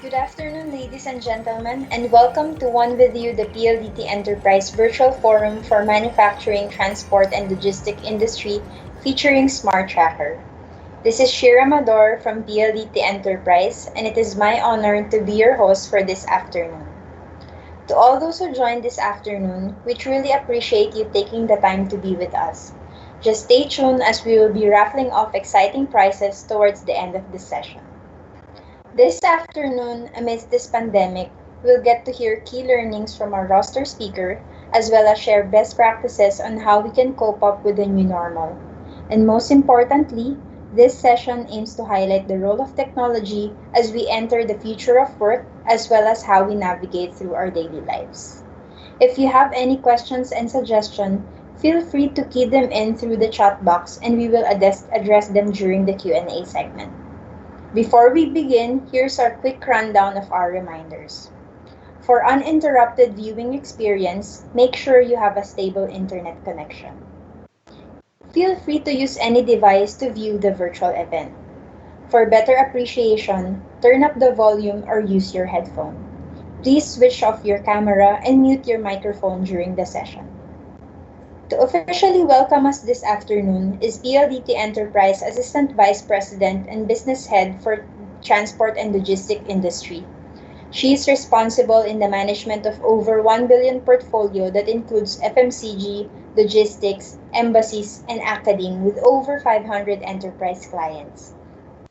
Good afternoon, ladies and gentlemen, and welcome to One With You, the PLDT Enterprise Virtual Forum for Manufacturing, Transport, and Logistic Industry featuring Smart Tracker. This is Shira Mador from PLDT Enterprise, and it is my honor to be your host for this afternoon. To all those who joined this afternoon, we truly appreciate you taking the time to be with us. Just stay tuned as we will be raffling off exciting prizes towards the end of this session. This afternoon, amidst this pandemic, we'll get to hear key learnings from our roster speaker, as well as share best practices on how we can cope up with the new normal. And most importantly, this session aims to highlight the role of technology as we enter the future of work, as well as how we navigate through our daily lives. If you have any questions and suggestions, feel free to key them in through the chat box and we will address them during the Q&A segment. Before we begin, here's our quick rundown of our reminders. For uninterrupted viewing experience, make sure you have a stable internet connection. Feel free to use any device to view the virtual event. For better appreciation, turn up the volume or use your headphone. Please switch off your camera and mute your microphone during the session. To officially welcome us this afternoon is PLDT Enterprise Assistant Vice President and Business Head for Transport and Logistic Industry. She is responsible in the management of over 1 billion portfolio that includes FMCG, logistics, embassies, and academe with over 500 enterprise clients.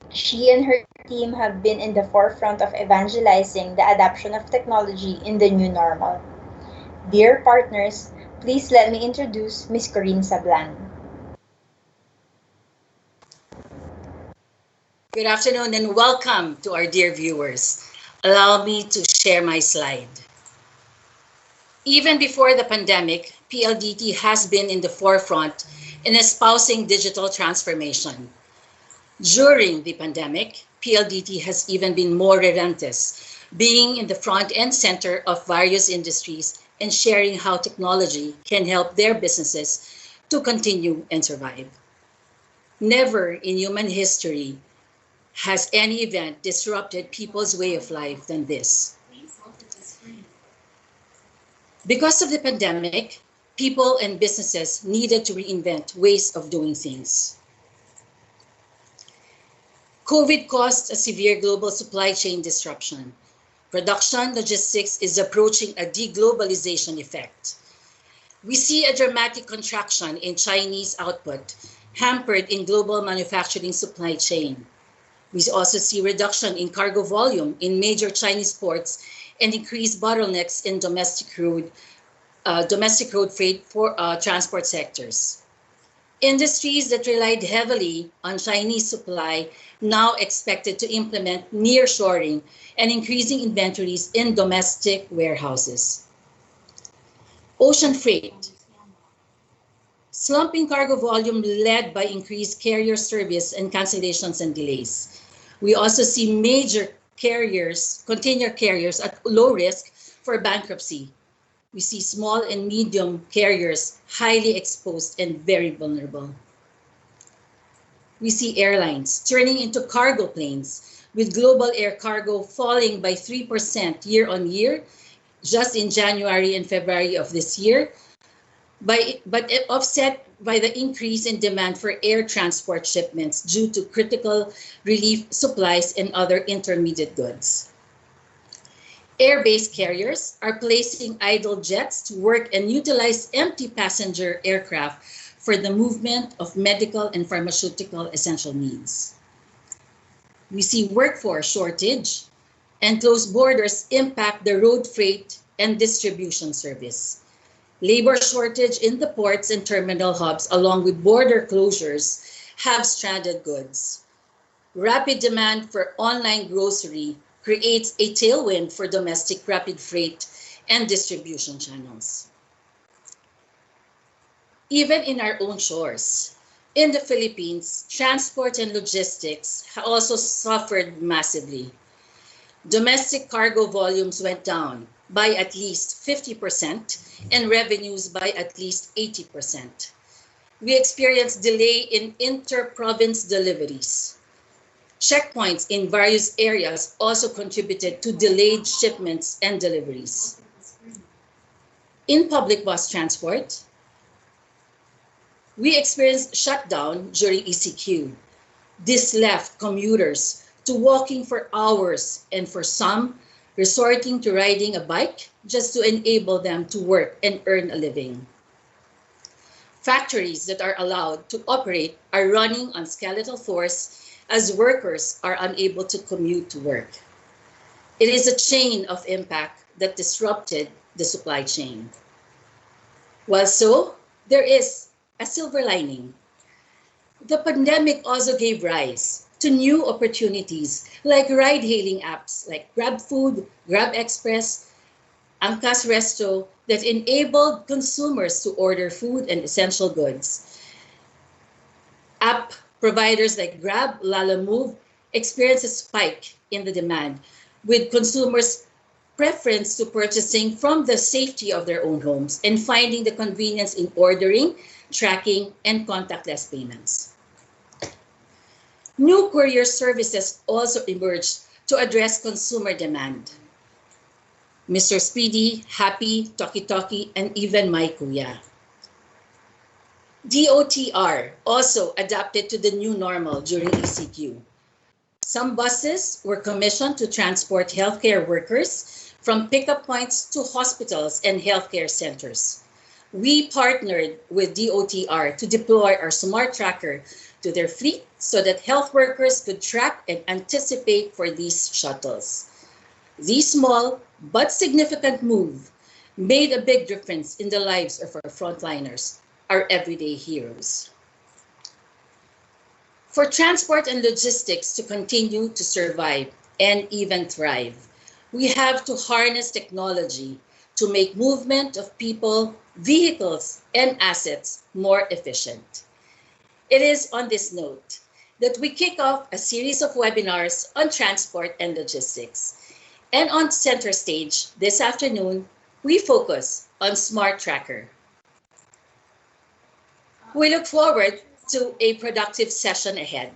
She and her team have been in the forefront of evangelizing the adoption of technology in the new normal. Dear partners, please let me introduce Ms. Corinne Sablan. Good afternoon and welcome to our dear viewers. Allow me to share my slide. Even before the pandemic, PLDT has been in the forefront in espousing digital transformation. During the pandemic, PLDT has even been more relentless, being in the front and center of various industries and sharing how technology can help their businesses to continue and survive. Never in human history has any event disrupted people's way of life than this? Because of the pandemic, people and businesses needed to reinvent ways of doing things. COVID caused a severe global supply chain disruption. Production logistics is approaching a deglobalization effect. We see a dramatic contraction in Chinese output, hampered in global manufacturing supply chain. We also see reduction in cargo volume in major Chinese ports and increased bottlenecks in domestic road freight for transport sectors. Industries that relied heavily on Chinese supply now expected to implement nearshoring and increasing inventories in domestic warehouses. Ocean freight. Slumping cargo volume led by increased carrier service and cancellations and delays. We also see major carriers, container carriers at low risk for bankruptcy. We see small and medium carriers highly exposed and very vulnerable. We see airlines turning into cargo planes, with global air cargo falling by 3% year on year just in January and February of this year, but offset by the increase in demand for air transport shipments due to critical relief supplies and other intermediate goods. Air-based carriers are placing idle jets to work and utilize empty passenger aircraft for the movement of medical and pharmaceutical essential needs. We see workforce shortage and closed borders impact the road freight and distribution service. Labor shortage in the ports and terminal hubs, along with border closures, have stranded goods. Rapid demand for online grocery creates a tailwind for domestic rapid freight and distribution channels. Even in our own shores, in the Philippines, transport and logistics also suffered massively. Domestic cargo volumes went down by at least 50% and revenues by at least 80%. We experienced delay in inter-province deliveries. Checkpoints in various areas also contributed to delayed shipments and deliveries. In public bus transport, we experienced shutdown during ECQ. This left commuters to walking for hours and for some, resorting to riding a bike just to enable them to work and earn a living. Factories that are allowed to operate are running on skeletal force as workers are unable to commute to work. It is a chain of impact that disrupted the supply chain. While so, there is a silver lining. The pandemic also gave rise to new opportunities like ride-hailing apps like GrabFood, GrabExpress, Angkas Resto that enabled consumers to order food and essential goods. App providers like Grab, Lalamove experienced a spike in the demand, with consumers' preference to purchasing from the safety of their own homes and finding the convenience in ordering, tracking, and contactless payments. New courier services also emerged to address consumer demand. Mr. Speedy, Happy, Toki Toki, and even My Kuya. DOTR also adapted to the new normal during ECQ. Some buses were commissioned to transport healthcare workers from pickup points to hospitals and healthcare centers. We partnered with DOTR to deploy our smart tracker to their fleet so that health workers could track and anticipate for these shuttles. This small but significant move made a big difference in the lives of our frontliners, our everyday heroes. For transport and logistics to continue to survive and even thrive, we have to harness technology to make movement of people, vehicles, and assets more efficient. It is on this note that we kick off a series of webinars on transport and logistics. And on center stage this afternoon, we focus on Smart Tracker. We look forward to a productive session ahead.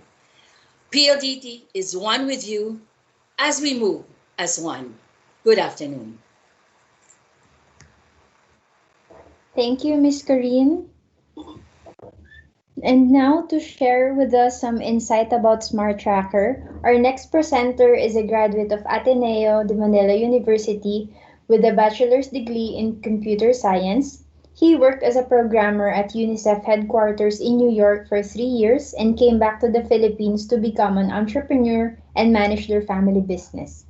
PLDT is one with you as we move as one. Good afternoon. Thank you, Ms. Corinne. And now to share with us some insight about Smart Tracker, our next presenter is a graduate of Ateneo de Manila University with a bachelor's degree in computer science. He worked as a programmer at UNICEF headquarters in New York for 3 years and came back to the Philippines to become an entrepreneur and manage their family business.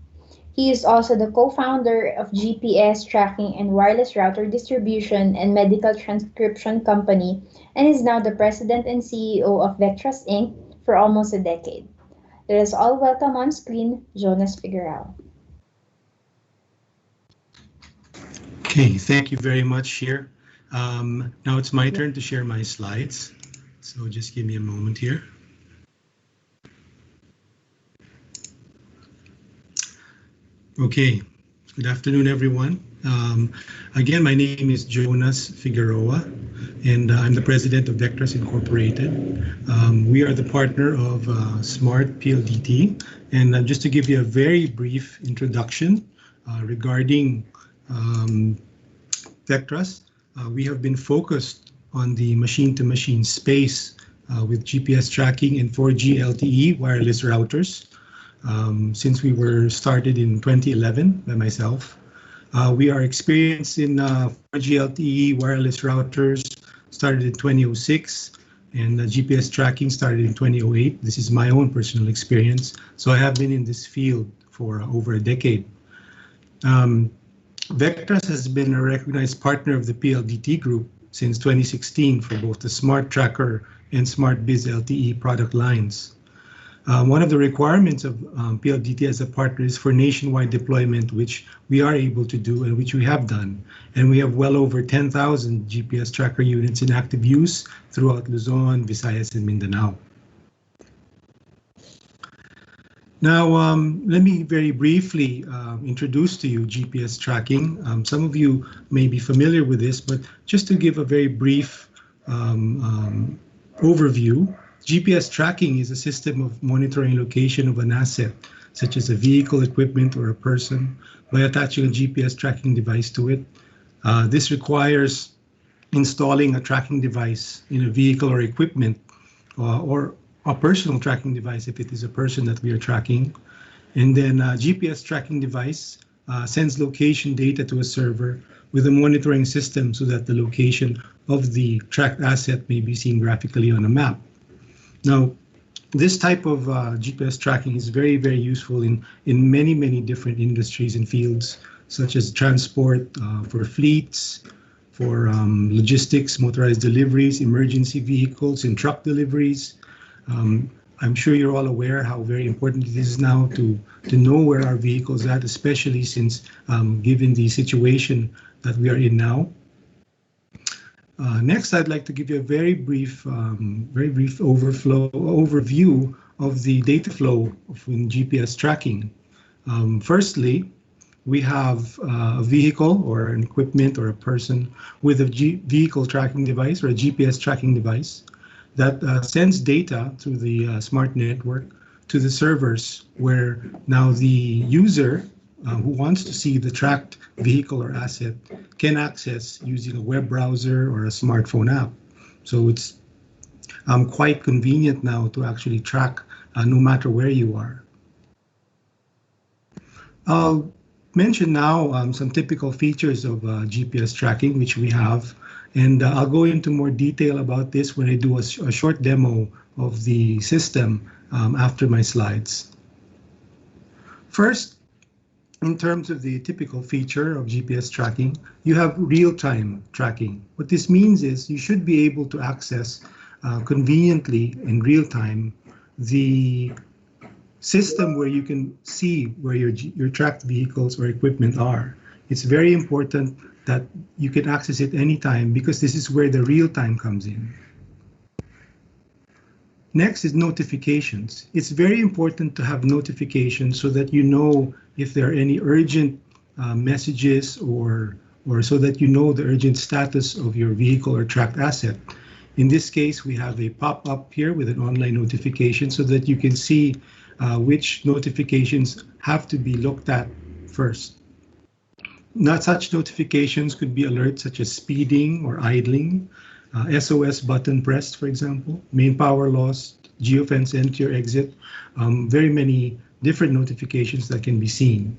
He is also the co-founder of GPS tracking and wireless router distribution and medical transcription company and is now the president and CEO of Vectras Inc. for almost a decade. Let us all welcome on screen Jonas Figueroa. Okay, thank you very much, Shir. Now it's my turn to share my slides. So just give me a moment here. Okay, good afternoon, everyone. Again, my name is Jonas Figueroa, and I'm the president of Vectras Incorporated. We are the partner of Smart PLDT, and just to give you a very brief introduction regarding Vectras, we have been focused on the machine-to-machine space with GPS tracking and 4G LTE wireless routers. Since we were started in 2011 by myself. We are experienced in 4G LTE wireless routers, started in 2006, and GPS tracking started in 2008. This is my own personal experience, so I have been in this field for over a decade. Vectras has been a recognized partner of the PLDT Group since 2016 for both the Smart Tracker and Smart Biz LTE product lines. One of the requirements of PLDT as a partner is for nationwide deployment, which we are able to do and which we have done. And we have well over 10,000 GPS tracker units in active use throughout Luzon, Visayas, and Mindanao. Now, let me very briefly introduce to you GPS tracking. Some of you may be familiar with this, but just to give a very brief overview, GPS tracking is a system of monitoring location of an asset, such as a vehicle, equipment, or a person, by attaching a GPS tracking device to it. This requires installing a tracking device in a vehicle or equipment, or a personal tracking device if it is a person that we are tracking. And then a GPS tracking device sends location data to a server with a monitoring system so that the location of the tracked asset may be seen graphically on a map. Now, this type of GPS tracking is very, very useful in many, many different industries and fields, such as transport, for fleets, for logistics, motorized deliveries, emergency vehicles, and truck deliveries. I'm sure you're all aware how very important it is now to know where our vehicles are at, especially since given the situation that we are in now. Next, I'd like to give you a very brief overview of the data flow in GPS tracking. Firstly, we have a vehicle or an equipment or a person with a vehicle tracking device or a GPS tracking device that sends data through the smart network to the servers, where now the user who wants to see the tracked vehicle or asset can access using a web browser or a smartphone app. So it's quite convenient now to actually track no matter where you are. I'll mention now some typical features of GPS tracking, which we have, and I'll go into more detail about this when I do a short demo of the system after my slides. First, in terms of the typical feature of GPS tracking, you have real-time tracking. What this means is you should be able to access conveniently in real time the system where you can see where your tracked vehicles or equipment are. It's very important that you can access it anytime, because this is where the real time comes in. Next is notifications. It's very important to have notifications so that you know if there are any urgent messages or so that you know the urgent status of your vehicle or tracked asset. In this case, we have a pop-up here with an online notification so that you can see which notifications have to be looked at first. Not such notifications could be alerts such as speeding or idling, SOS button pressed, for example, main power lost, geofence entry or exit, very many different notifications that can be seen.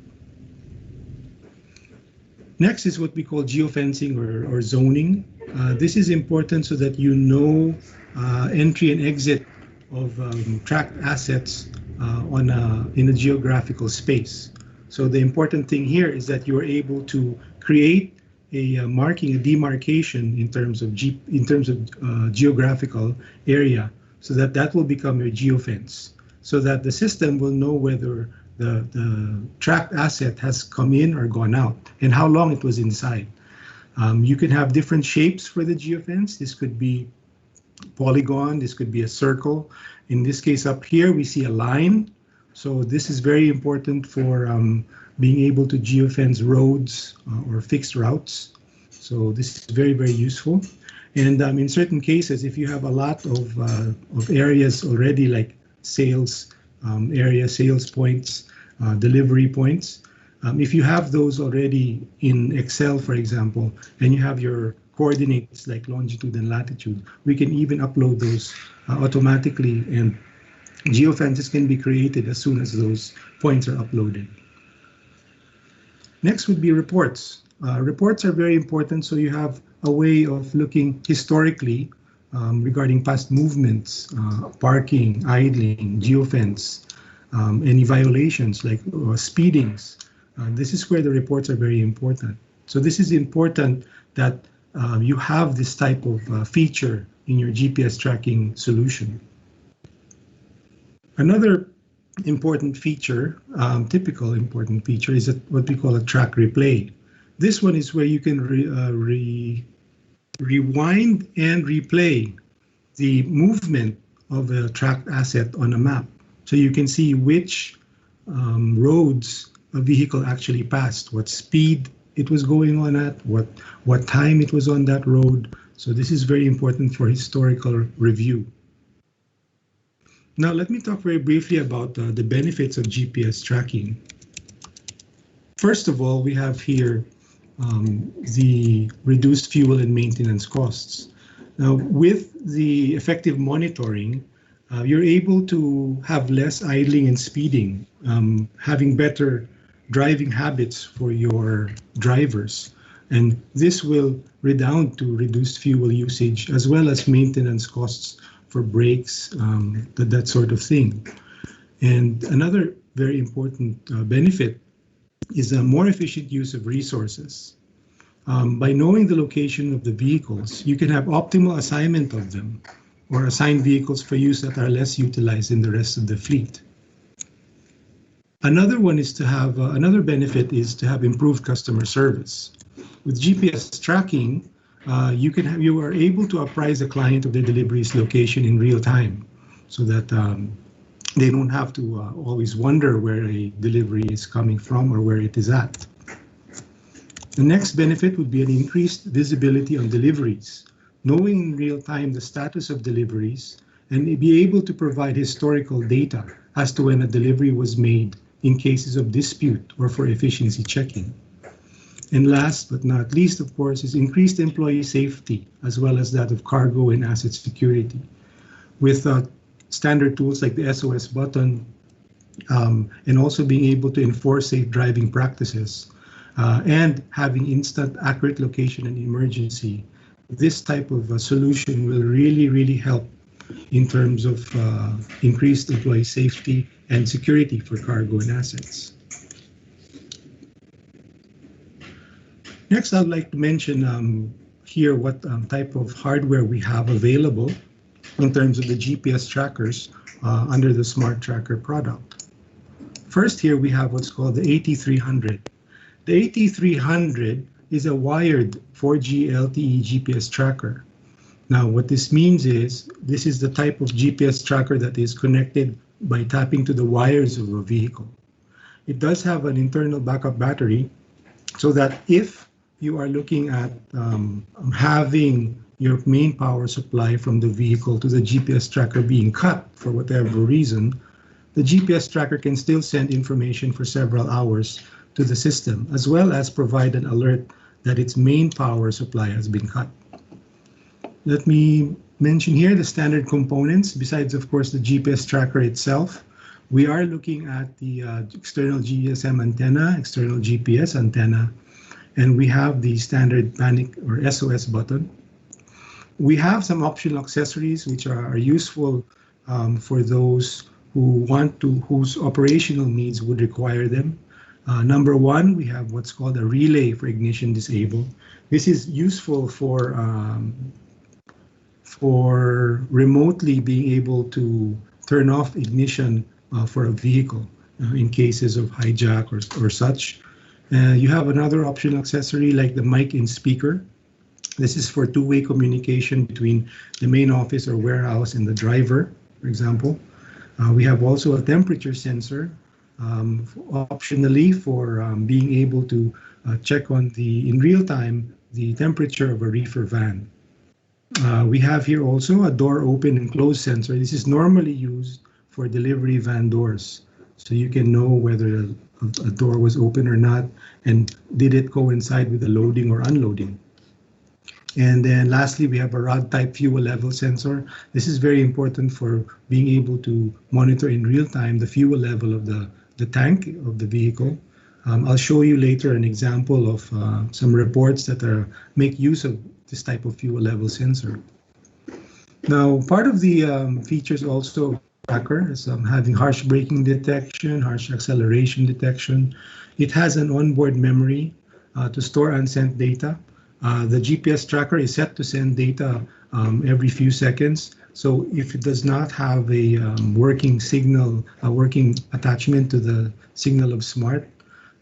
Next is what we call geofencing or zoning. This is important so that you know entry and exit of tracked assets in a geographical space. So the important thing here is that you are able to create a marking, a demarcation in terms of geographical area, so that will become your geofence, so that the system will know whether the tracked asset has come in or gone out and how long it was inside. You can have different shapes for the geofence. This could be polygon, this could be a circle. In this case up here, we see a line. So this is very important for being able to geofence roads or fixed routes. So this is very, very useful. And in certain cases, if you have a lot of areas already, like sales sales points, delivery points, if you have those already in Excel, for example, and you have your coordinates like longitude and latitude, we can even upload those automatically, and geofences can be created as soon as those points are uploaded. Next would be reports. Reports are very important, so you have a way of looking historically regarding past movements, parking, idling, geofence, any violations like speedings. This is where the reports are very important. So this is important that you have this type of feature in your GPS tracking solution. Another important feature, typical important feature, is what we call a track replay. This one is where you can rewind and replay the movement of a tracked asset on a map. So you can see which roads a vehicle actually passed, what speed it was going on at, what time it was on that road. So this is very important for historical review. Now, let me talk very briefly about the benefits of GPS tracking. First of all, we have here the reduced fuel and maintenance costs. Now, with the effective monitoring, you're able to have less idling and speeding, having better driving habits for your drivers. And this will redound to reduced fuel usage as well as maintenance costs for brakes, that sort of thing. And another very important benefit is a more efficient use of resources. By knowing the location of the vehicles, you can have optimal assignment of them or assign vehicles for use that are less utilized in the rest of the fleet. Another one is to have, another benefit is to have improved customer service. With GPS tracking, you are able to apprise a client of the delivery's location in real time so that they don't have to always wonder where a delivery is coming from or where it is at. The next benefit would be an increased visibility on deliveries, knowing in real time the status of deliveries and be able to provide historical data as to when a delivery was made in cases of dispute or for efficiency checking. And last but not least, of course, is increased employee safety as well as that of cargo and asset security. With standard tools like the SOS button and also being able to enforce safe driving practices and having instant accurate location and emergency, this type of solution will really help in terms of increased employee safety and security for cargo and assets. Next, I'd like to mention here what type of hardware we have available in terms of the GPS trackers under the Smart Tracker product. First, here we have what's called the AT300. The AT300 is a wired 4G LTE GPS tracker. Now, what this means is this is the type of GPS tracker that is connected by tapping to the wires of a vehicle. It does have an internal backup battery so that if you are looking at having your main power supply from the vehicle to the GPS tracker being cut for whatever reason, the GPS tracker can still send information for several hours to the system, as well as provide an alert that its main power supply has been cut. Let me mention here the standard components. Besides, of course, the GPS tracker itself, we are looking at the external GSM antenna, external GPS antenna, and we have the standard panic or SOS button. We have some optional accessories which are useful for those who whose operational needs would require them. Number one, we have what's called a relay for ignition disable. This is useful for remotely being able to turn off ignition for a vehicle in cases of hijack or such. You have another optional accessory like the mic and speaker. This is for two-way communication between the main office or warehouse and the driver, for example. We have also a temperature sensor, optionally for being able to check on in real time the temperature of a reefer van. We have here also a door open and close sensor. This is normally used for delivery van doors. So you can know whether a door was open or not, and did it coincide with the loading or unloading. And then lastly, we have a rod type fuel level sensor. This is very important for being able to monitor in real time the fuel level of the tank of the vehicle. I'll show you later an example of some reports that make use of this type of fuel level sensor. Now, part of the features also tracker is having harsh braking detection, harsh acceleration detection. It has an onboard memory to store unsent data. The GPS tracker is set to send data every few seconds. So if it does not have a working signal, a working attachment to the signal of SMART,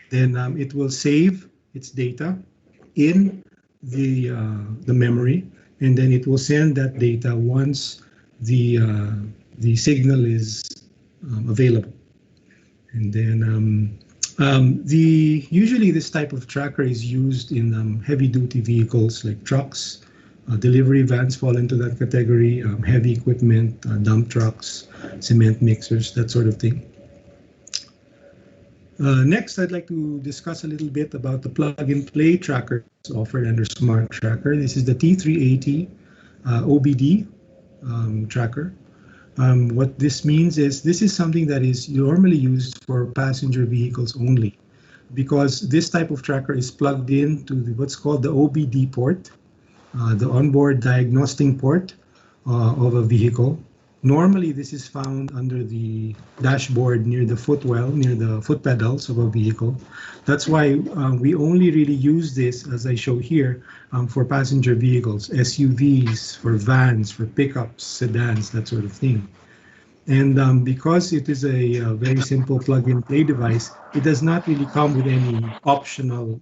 then it will save its data in the memory, and then it will send that data once the signal is available. And then usually this type of tracker is used in heavy-duty vehicles like trucks, Delivery vans fall into that category, heavy equipment, dump trucks, cement mixers, that sort of thing. Next, I'd like to discuss a little bit about the plug-and-play trackers offered under Smart Tracker. This is the T380 OBD tracker. What this means is this is something that is normally used for passenger vehicles only, because this type of tracker is plugged into what's called the OBD port, the onboard diagnostic port of a vehicle. Normally, this is found under the dashboard near the footwell, near the foot pedals of a vehicle. That's why we only really use this, as I show here, for passenger vehicles, SUVs, for vans, for pickups, sedans, that sort of thing. And because it is a very simple plug-and-play device, it does not really come with any optional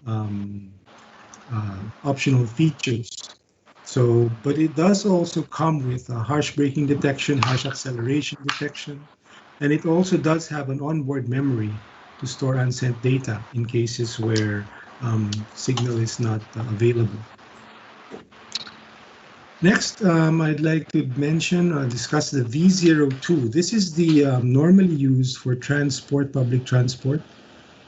features. So, but it does also come with harsh braking detection, harsh acceleration detection, and it also does have an onboard memory to store unsent data in cases where signal is not available. Next, I'd like to discuss the V02. This is the normally used for transport, public transport.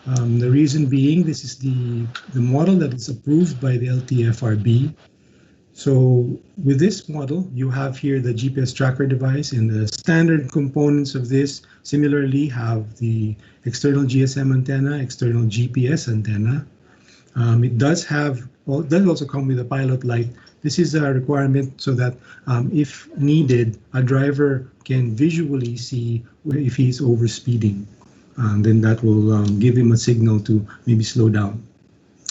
The reason being, this is the model that is approved by the LTFRB. So with this model, you have here the GPS tracker device, and the standard components of this similarly have the external GSM antenna, external GPS antenna. It does also come with a pilot light. This is a requirement so that if needed, a driver can visually see if he's overspeeding. Then that will give him a signal to maybe slow down.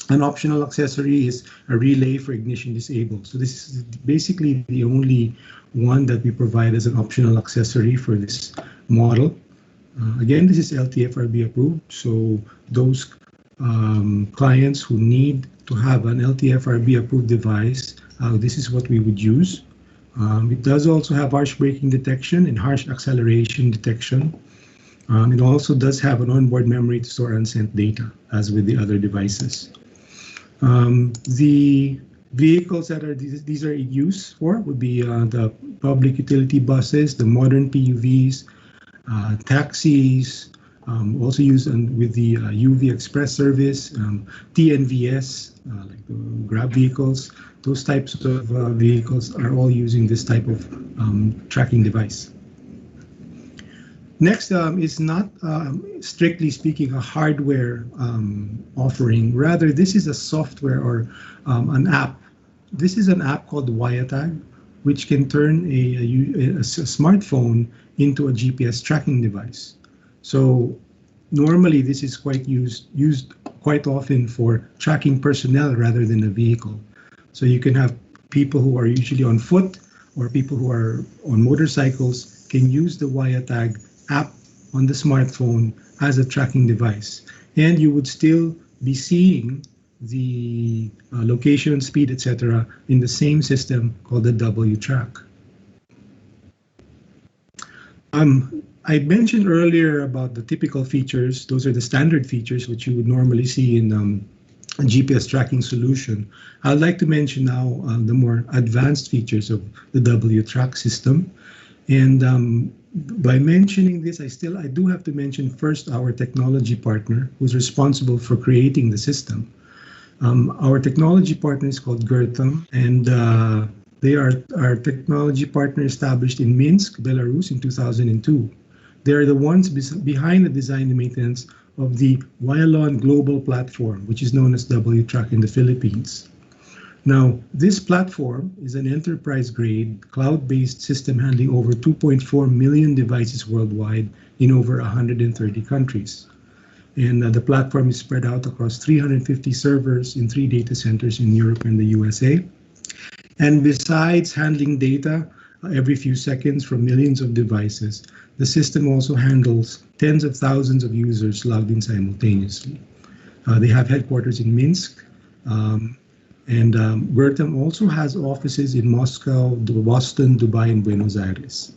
An optional accessory is a relay for ignition disabled. So this is basically the only one that we provide as an optional accessory for this model. Again, this is LTFRB approved. So those clients who need to have an LTFRB approved device, this is what we would use. It does also have harsh braking detection and harsh acceleration detection. It also does have an onboard memory to store unsent data, as with the other devices. The vehicles that these are in use for would be the public utility buses, the modern PUVs, taxis, also used with the UV Express service, TNVS, like the Grab vehicles. Those types of vehicles are all using this type of tracking device. Next is not, strictly speaking, a hardware offering. Rather, this is a software or an app. This is an app called WireTag, which can turn a smartphone into a GPS tracking device. So normally, this is quite used quite often for tracking personnel rather than a vehicle. So you can have people who are usually on foot or people who are on motorcycles can use the WireTag app on the smartphone as a tracking device, and you would still be seeing the location, speed, etc. in the same system called the WTrack. I mentioned earlier about the typical features. Those are the standard features which you would normally see in a GPS tracking solution. I'd like to mention now the more advanced features of the WTrack system. And by mentioning this, I do have to mention first our technology partner who's responsible for creating the system. Our technology partner is called Gertem, and they are our technology partner established in Minsk, Belarus in 2002. They are the ones behind the design and maintenance of the Wyalon Global Platform, which is known as WTrack in the Philippines. Now, this platform is an enterprise-grade, cloud-based system handling over 2.4 million devices worldwide in over 130 countries. And the platform is spread out across 350 servers in 3 data centers in Europe and the USA. And besides handling data every few seconds from millions of devices, the system also handles tens of thousands of users logged in simultaneously. They have headquarters in Minsk, and Gertem also has offices in Moscow, Boston, Dubai, and Buenos Aires.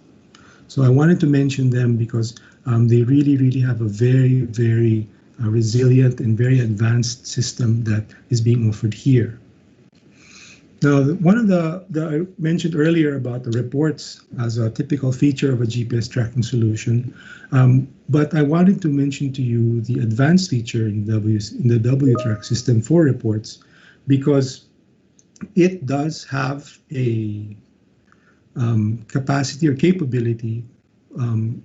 So I wanted to mention them because they really have a very resilient and very advanced system that is being offered here. Now, one of I mentioned earlier about the reports as a typical feature of a GPS tracking solution, but I wanted to mention to you the advanced feature in the WTrack system for reports, because it does have a capacity or capability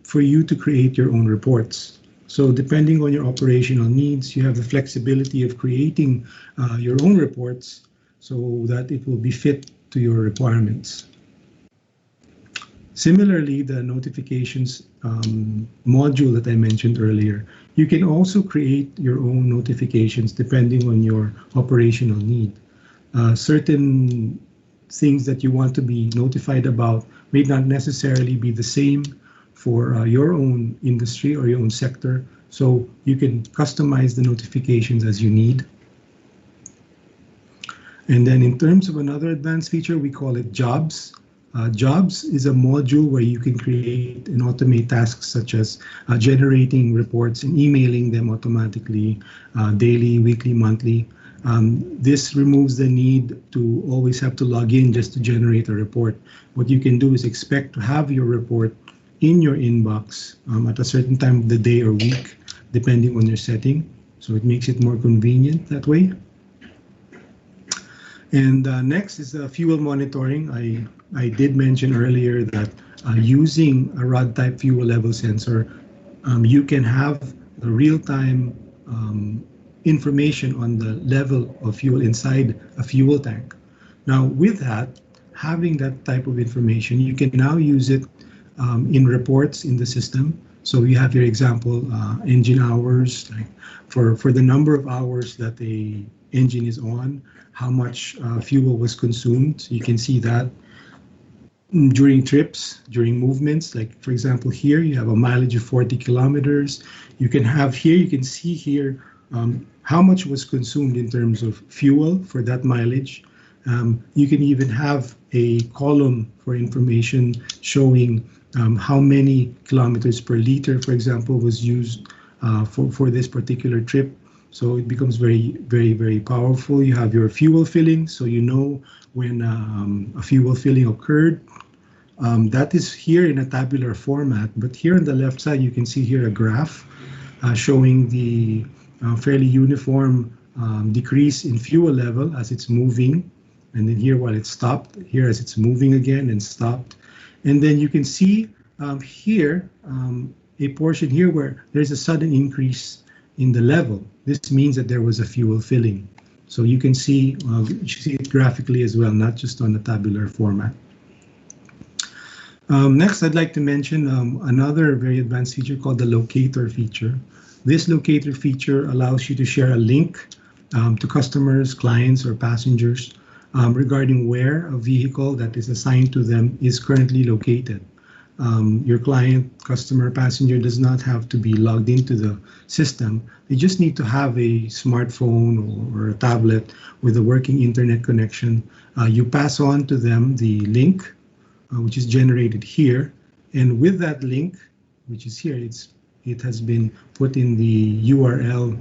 for you to create your own reports. So depending on your operational needs, you have the flexibility of creating your own reports so that it will be fit to your requirements. Similarly, the notifications module that I mentioned earlier, you can also create your own notifications depending on your operational need. Certain things that you want to be notified about may not necessarily be the same for your own industry or your own sector, so you can customize the notifications as you need. And then in terms of another advanced feature, we call it Jobs. Jobs is a module where you can create and automate tasks such as generating reports and emailing them automatically, daily, weekly, monthly. This removes the need to always have to log in just to generate a report. What you can do is expect to have your report in your inbox at a certain time of the day or week, depending on your setting. So it makes it more convenient that way. And next is fuel monitoring. I did mention earlier that using a rod type fuel level sensor, you can have the real-time information on the level of fuel inside a fuel tank. Now with that, having that type of information, you can now use it in reports in the system. So you have your example engine hours, like for the number of hours that the engine is on, how much fuel was consumed. You can see that during trips, during movements. Like for example, here you have a mileage of 40 kilometers. You can see here how much was consumed in terms of fuel for that mileage. You can even have a column for information showing how many kilometers per liter, for example, was used for this particular trip. So it becomes very, very, very powerful. You have your fuel filling, so you know when a fuel filling occurred. That is here in a tabular format, but here on the left side, you can see here a graph showing the fairly uniform decrease in fuel level as it's moving. And then here while it stopped, here as it's moving again and stopped. And then you can see here a portion here where there's a sudden increase in the level. This means that there was a fuel filling. So you can see it graphically as well, not just on the tabular format. Next, I'd like to mention another very advanced feature called the locator feature. This locator feature allows you to share a link to customers, clients, or passengers regarding where a vehicle that is assigned to them is currently located. Your client, customer, passenger does not have to be logged into the system. They just need to have a smartphone or a tablet with a working internet connection. You pass on to them the link, which is generated here. And with that link, which is here, it has been put in the URL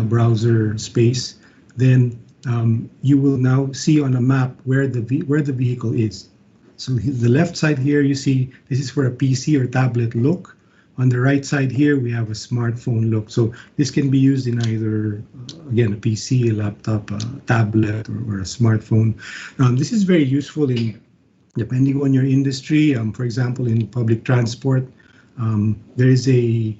browser space. Then you will now see on a map where the vehicle is. So the left side here, you see this is for a PC or tablet look. On the right side here, we have a smartphone look. So this can be used in either, again, a PC, a laptop, a tablet, or a smartphone. This is very useful in depending on your industry. For example, in public transport, there is a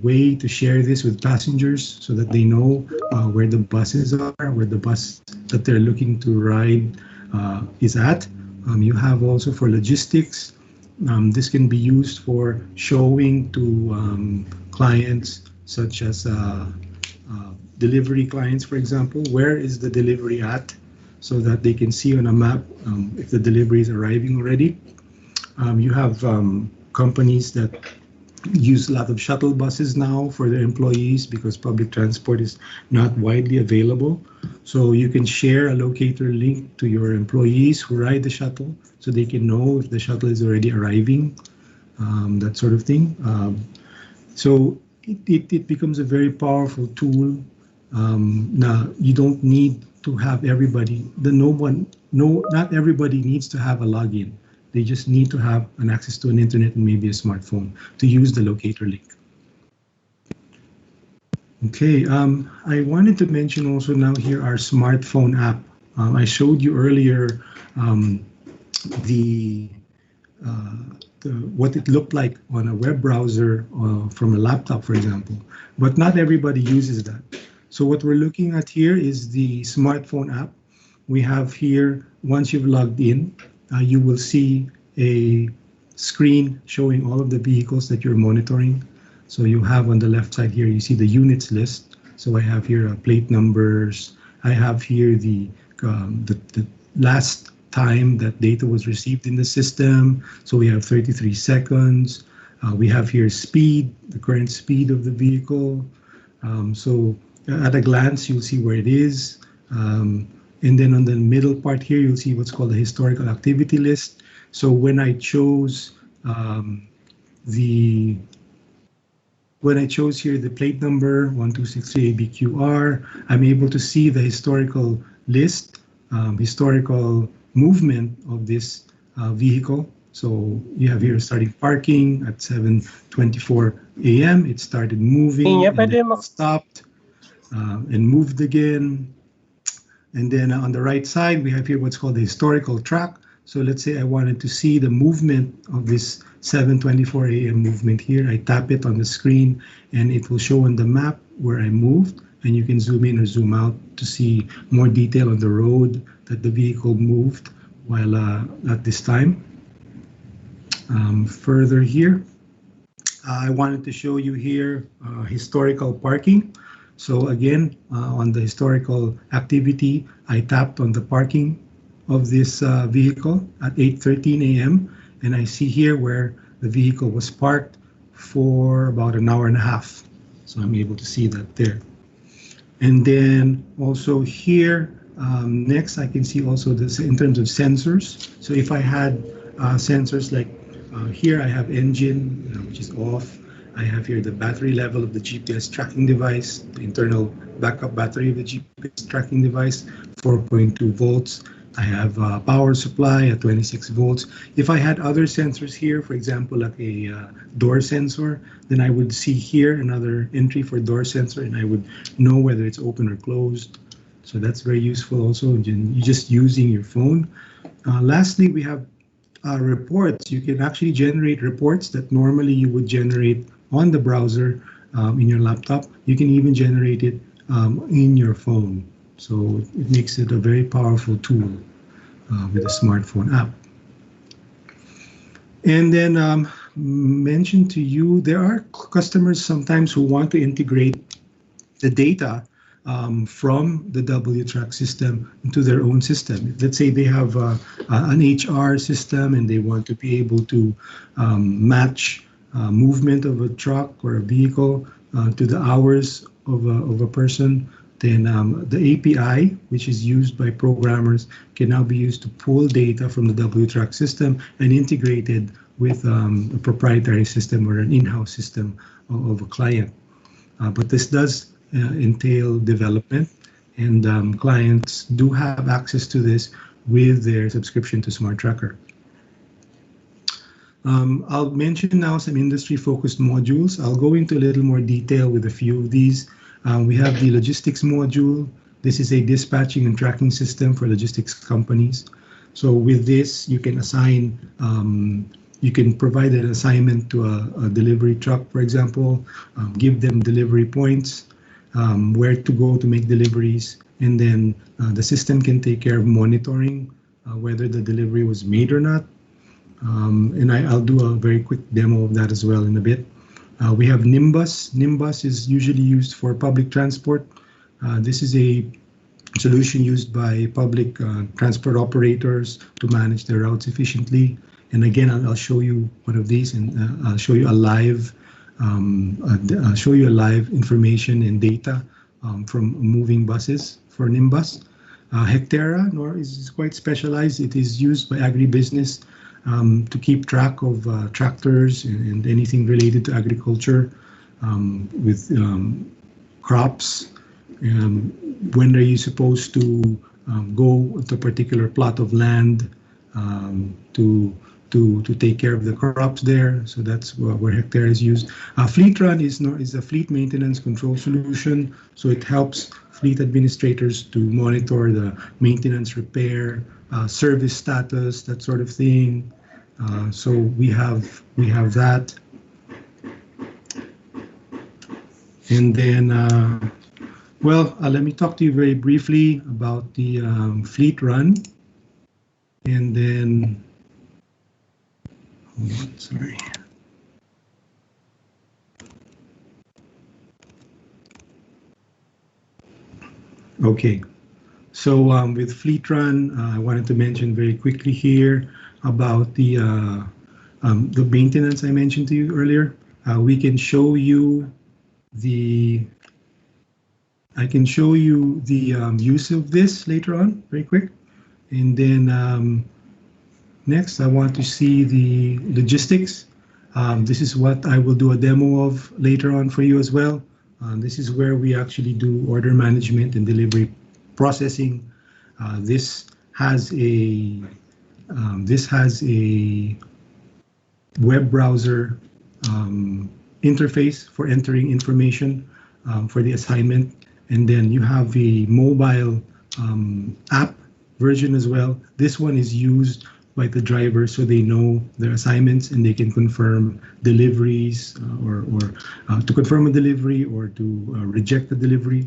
way to share this with passengers so that they know where the buses are, where the bus that they're looking to ride is at. You have also for logistics, this can be used for showing to clients such as delivery clients, for example, where is the delivery at, so that they can see on a map if the delivery is arriving already. You have companies that use a lot of shuttle buses now for their employees because public transport is not widely available. So you can share a locator link to your employees who ride the shuttle so they can know if the shuttle is already arriving, that sort of thing. So it becomes a very powerful tool. Now, you don't need to have everybody, not everybody needs to have a login. They just need to have an access to an internet and maybe a smartphone to use the locator link. Okay, I wanted to mention also now here our smartphone app. I showed you earlier the what it looked like on a web browser from a laptop, for example, but not everybody uses that. So what we're looking at here is the smartphone app. We have here, once you've logged in, you will see a screen showing all of the vehicles that you're monitoring. So you have on the left side here, you see the units list. So I have here plate numbers. I have here the last time that data was received in the system. So we have 33 seconds. We have here speed, the current speed of the vehicle. So at a glance, you'll see where it is. And then on the middle part here, you'll see what's called the historical activity list. So when I chose here the plate number 1263ABQR, I'm able to see the historical list, historical movement of this vehicle. So you have here starting parking at 7:24 a.m. It started moving and then it stopped and moved again. And then on the right side, we have here what's called the historical track. So let's say I wanted to see the movement of this 7:24 a.m. movement here. I tap it on the screen and it will show on the map where I moved. And you can zoom in or zoom out to see more detail on the road that the vehicle moved while at this time. Further here, I wanted to show you here historical parking. So again, on the historical activity, I tapped on the parking of this vehicle at 8:13 a.m. and I see here where the vehicle was parked for about an hour and a half. So I'm able to see that there. And then also here, next I can see also this in terms of sensors. So if I had sensors like here I have engine, which is off. I have here the battery level of the GPS tracking device, the internal backup battery of the GPS tracking device, 4.2 volts. I have power supply at 26 volts. If I had other sensors here, for example, like a door sensor, then I would see here another entry for door sensor and I would know whether it's open or closed. So that's very useful also, you're just using your phone. Lastly, we have reports. You can actually generate reports that normally you would generate on the browser in your laptop. You can even generate it in your phone. So it makes it a very powerful tool with a smartphone app. And then mention to you, there are customers sometimes who want to integrate the data from the WTrack system into their own system. Let's say they have an HR system and they want to be able to match movement of a truck or a vehicle to the hours of a person. Then the API, which is used by programmers, can now be used to pull data from the WTrack system and integrate it with a proprietary system or an in-house system of a client. But this does entail development, and clients do have access to this with their subscription to SmartTracker. I'll mention now some industry-focused modules. I'll go into a little more detail with a few of these. We have the logistics module. This is a dispatching and tracking system for logistics companies. So with this, you can assign, you can provide an assignment to a delivery truck, for example, give them delivery points, where to go to make deliveries, and then the system can take care of monitoring whether the delivery was made or not. And I'll do a very quick demo of that as well in a bit. We have Nimbus. Nimbus is usually used for public transport. This is a solution used by public transport operators to manage their routes efficiently. And again, I'll show you one of these, and I'll show you a live information and data from moving buses for Nimbus. Hectera is quite specialized. It is used by agribusiness to keep track of tractors and anything related to agriculture with crops. when are you supposed to go to a particular plot of land to take care of the crops there. So that's where Hectare is used. FleetRun is a fleet maintenance control solution. So it helps fleet administrators to monitor the maintenance, repair, service status, that sort of thing. So we have that. And then, let me talk to you very briefly about the FleetRun. And then, hold on, sorry. Okay, so with FleetRun, I wanted to mention very quickly here about the maintenance I mentioned to you earlier. We can show you I can show you the use of this later on, very quick. And then next, I want to see the logistics. This is what I will do a demo of later on for you as well. This is where we actually do order management and delivery processing. This has a web browser interface for entering information for the assignment. And then you have a mobile app version as well. This one is used by the driver so they know their assignments and they can confirm deliveries or to confirm a delivery or to reject the delivery.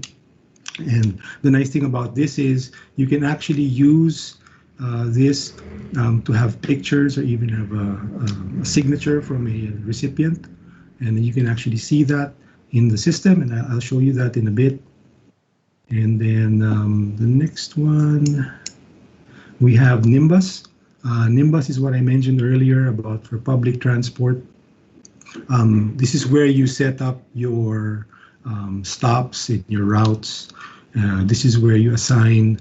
And the nice thing about this is you can actually use this to have pictures or even have a signature from a recipient. And you can actually see that in the system, and I'll show you that in a bit. And then the next one, we have Nimbus. Nimbus is what I mentioned earlier about for public transport. This is where you set up your stops and your routes. This is where you assign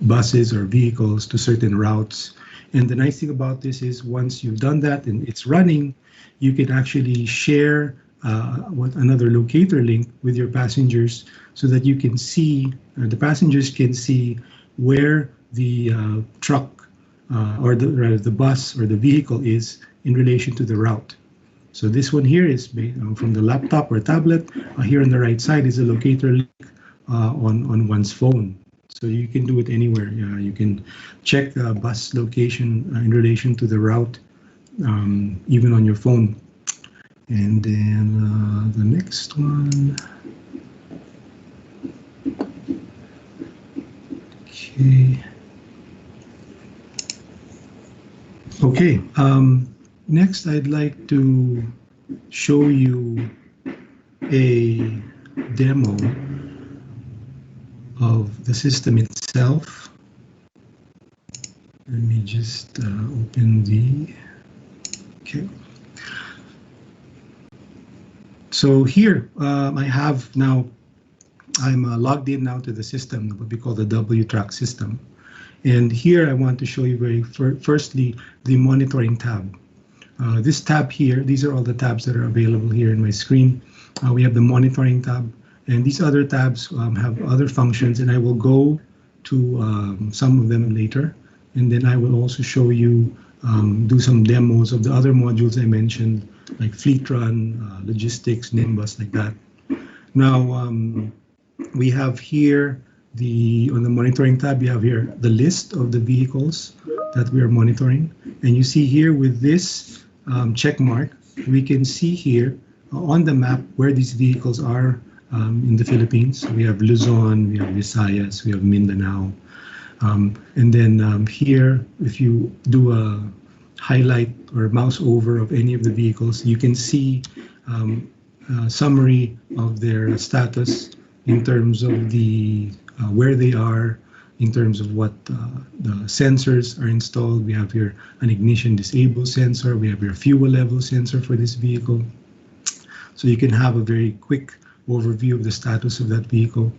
buses or vehicles to certain routes. And the nice thing about this is once you've done that and it's running, you can actually share another locator link with your passengers so that you can see, the passengers can see where the truck or the bus or the vehicle is in relation to the route. So this one here is from the laptop or tablet. Here on the right side is a locator link on one's phone. So you can do it anywhere. You can check the bus location in relation to the route, even on your phone. And then the next one. Okay. Next, I'd like to show you a demo of the system itself. Let me just open the, okay. So here I have now, I'm logged in now to the system, what we call the WTrack system. And here I want to show you firstly the monitoring tab. This tab here, these are all the tabs that are available here in my screen. We have the monitoring tab, and these other tabs have other functions, and I will go to some of them later. And then I will also show you, do some demos of the other modules I mentioned, like FleetRun, logistics, Nimbus, like that. Now, we have here on the monitoring tab, you have here the list of the vehicles that we are monitoring. And you see here with this check mark, we can see here on the map where these vehicles are in the Philippines. We have Luzon, we have Visayas, we have Mindanao. And then here, if you do a highlight or mouse over of any of the vehicles, you can see a summary of their status in terms of the where they are, in terms of what the sensors are installed. We have here an ignition disable sensor. We have your fuel level sensor for this vehicle. So you can have a very quick overview of the status of that vehicle.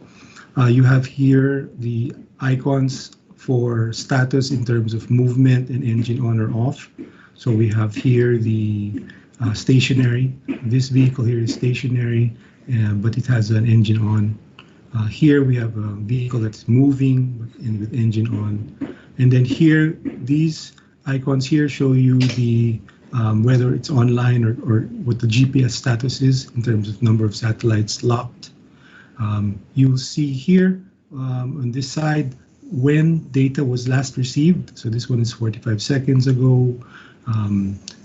You have here the icons for status in terms of movement and engine on or off. So we have here the stationary. This vehicle here is stationary, but it has an engine on. Here we have a vehicle that's moving and with engine on. And then here, these icons here show you the whether it's online or what the GPS status is in terms of number of satellites locked. You'll see here on this side when data was last received. So this one is 45 seconds ago.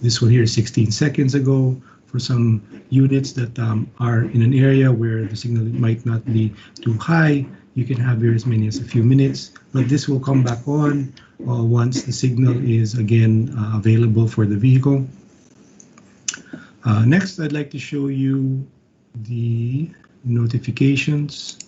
This one here is 16 seconds ago. For some units that are in an area where the signal might not be too high, you can have here as many as a few minutes, but this will come back on once the signal is again available for the vehicle. Next, I'd like to show you the notifications.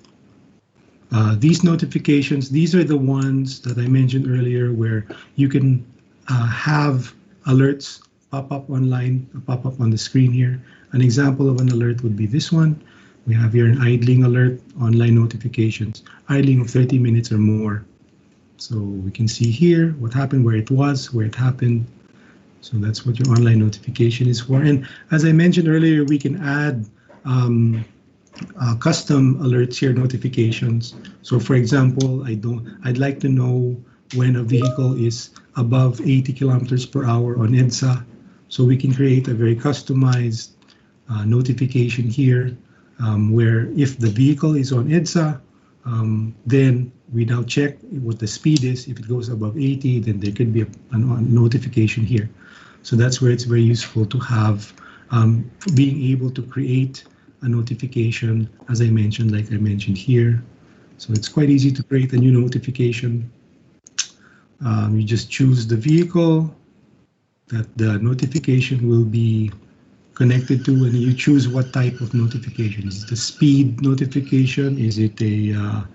These notifications, these are the ones that I mentioned earlier where you can have alerts pop up online, pop up on the screen here. An example of an alert would be this one. We have here an idling alert, online notifications, idling of 30 minutes or more. So we can see here what happened, where it was, where it happened. So that's what your online notification is for. And as I mentioned earlier, we can add custom alerts here, notifications. So for example, I'd like to know when a vehicle is above 80 kilometers per hour on EDSA. So we can create a very customized notification here where if the vehicle is on EDSA, then we now check what the speed is. If it goes above 80, then there could be a notification here. So that's where it's very useful to have being able to create a notification, as I mentioned, like I mentioned here. So it's quite easy to create a new notification. You just choose the vehicle that the notification will be connected to, and you choose what type of notification. Is it a speed notification? Is it a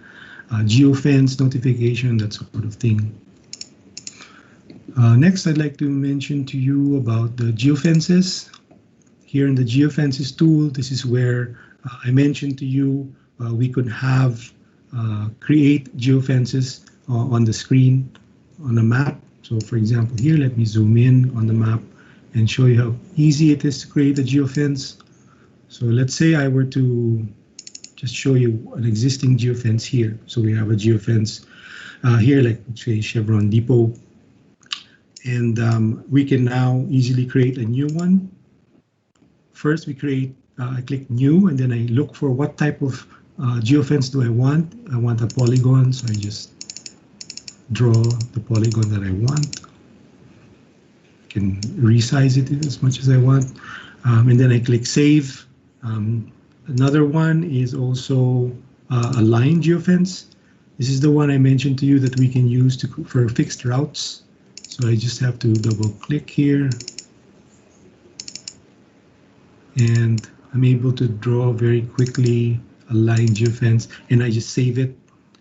geofence notification? That sort of thing. Next, I'd like to mention to you about the geofences. Here in the geofences tool, this is where I mentioned to you we could have create geofences on the screen on a map. So for example, here, let me zoom in on the map and show you how easy it is to create a geofence. So let's say I were to just show you an existing geofence here. So we have a geofence here, like say Chevron Depot. And we can now easily create a new one. First, we create, I click new, and then I look for what type of geofence do I want. I want a polygon, so I just draw the polygon that I want. I can resize it as much as I want. And then I click save. Another one is also a line geofence. This is the one I mentioned to you that we can use for fixed routes. So I just have to double click here. And I'm able to draw very quickly a line geofence, and I just save it,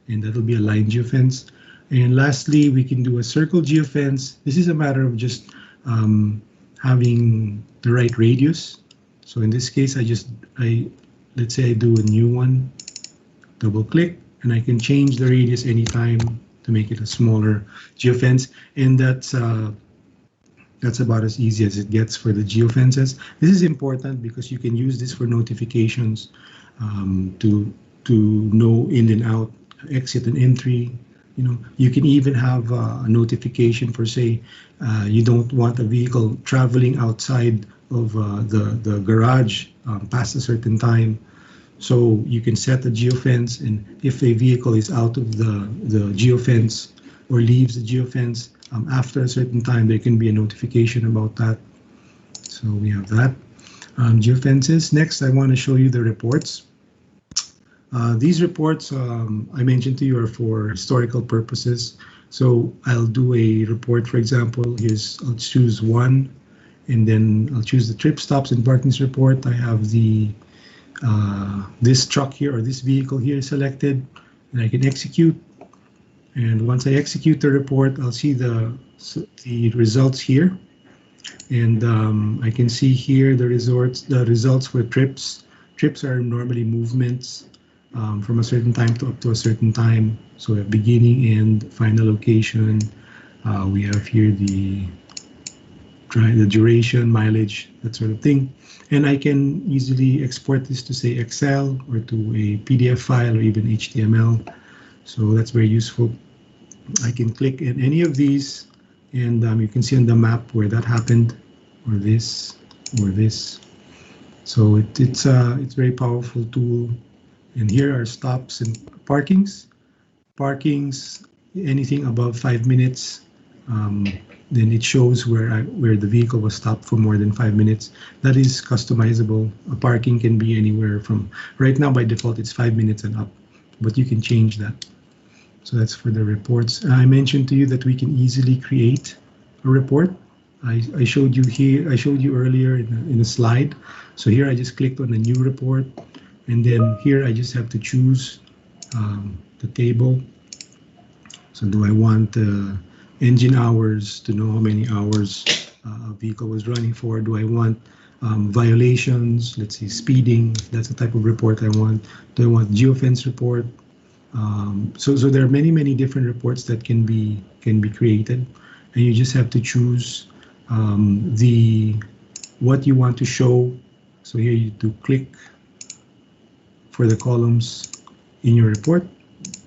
and that'll be a line geofence. And lastly, we can do a circle geofence. This is a matter of just having the right radius. So in this case, let's say I do a new one, double click, and I can change the radius anytime to make it a smaller geofence. And that's about as easy as it gets for the geofences. This is important because you can use this for notifications to know in and out, exit and entry. You know, you can even have a notification for, say, you don't want a vehicle traveling outside of the garage past a certain time. So you can set a geofence, and if a vehicle is out of the geofence or leaves the geofence after a certain time, there can be a notification about that. So we have that. Geofences. Next, I want to show you the reports. These reports I mentioned to you are for historical purposes. So I'll do a report, for example, I'll choose one, and then I'll choose the trip stops and parkings report. I have this truck here, or this vehicle here selected, and I can execute. And once I execute the report, I'll see the results here. And I can see here the results for trips. Trips are normally movements from a certain time to up to a certain time. So we have beginning, end, final location. We have here the the duration, mileage, that sort of thing. And I can easily export this to, say, Excel or to a PDF file or even HTML. So that's very useful. I can click in any of these, and you can see on the map where that happened, or this, or this. So it's a very powerful tool. And here are stops and parkings. Parkings, anything above 5 minutes, then it shows where the vehicle was stopped for more than 5 minutes. That is customizable. A parking can be anywhere from, right now by default it's 5 minutes and up, but you can change that. So that's for the reports. I mentioned to you that we can easily create a report. I showed you here. I showed you earlier in a slide. So here I just clicked on a new report, and then here I just have to choose the table. So do I want engine hours to know how many hours a vehicle was running for? Do I want violations? Let's say speeding. That's the type of report I want. Do I want geofence report? So there are many different reports that can be created, and you just have to choose what you want to show. So here you do click for the columns in your report,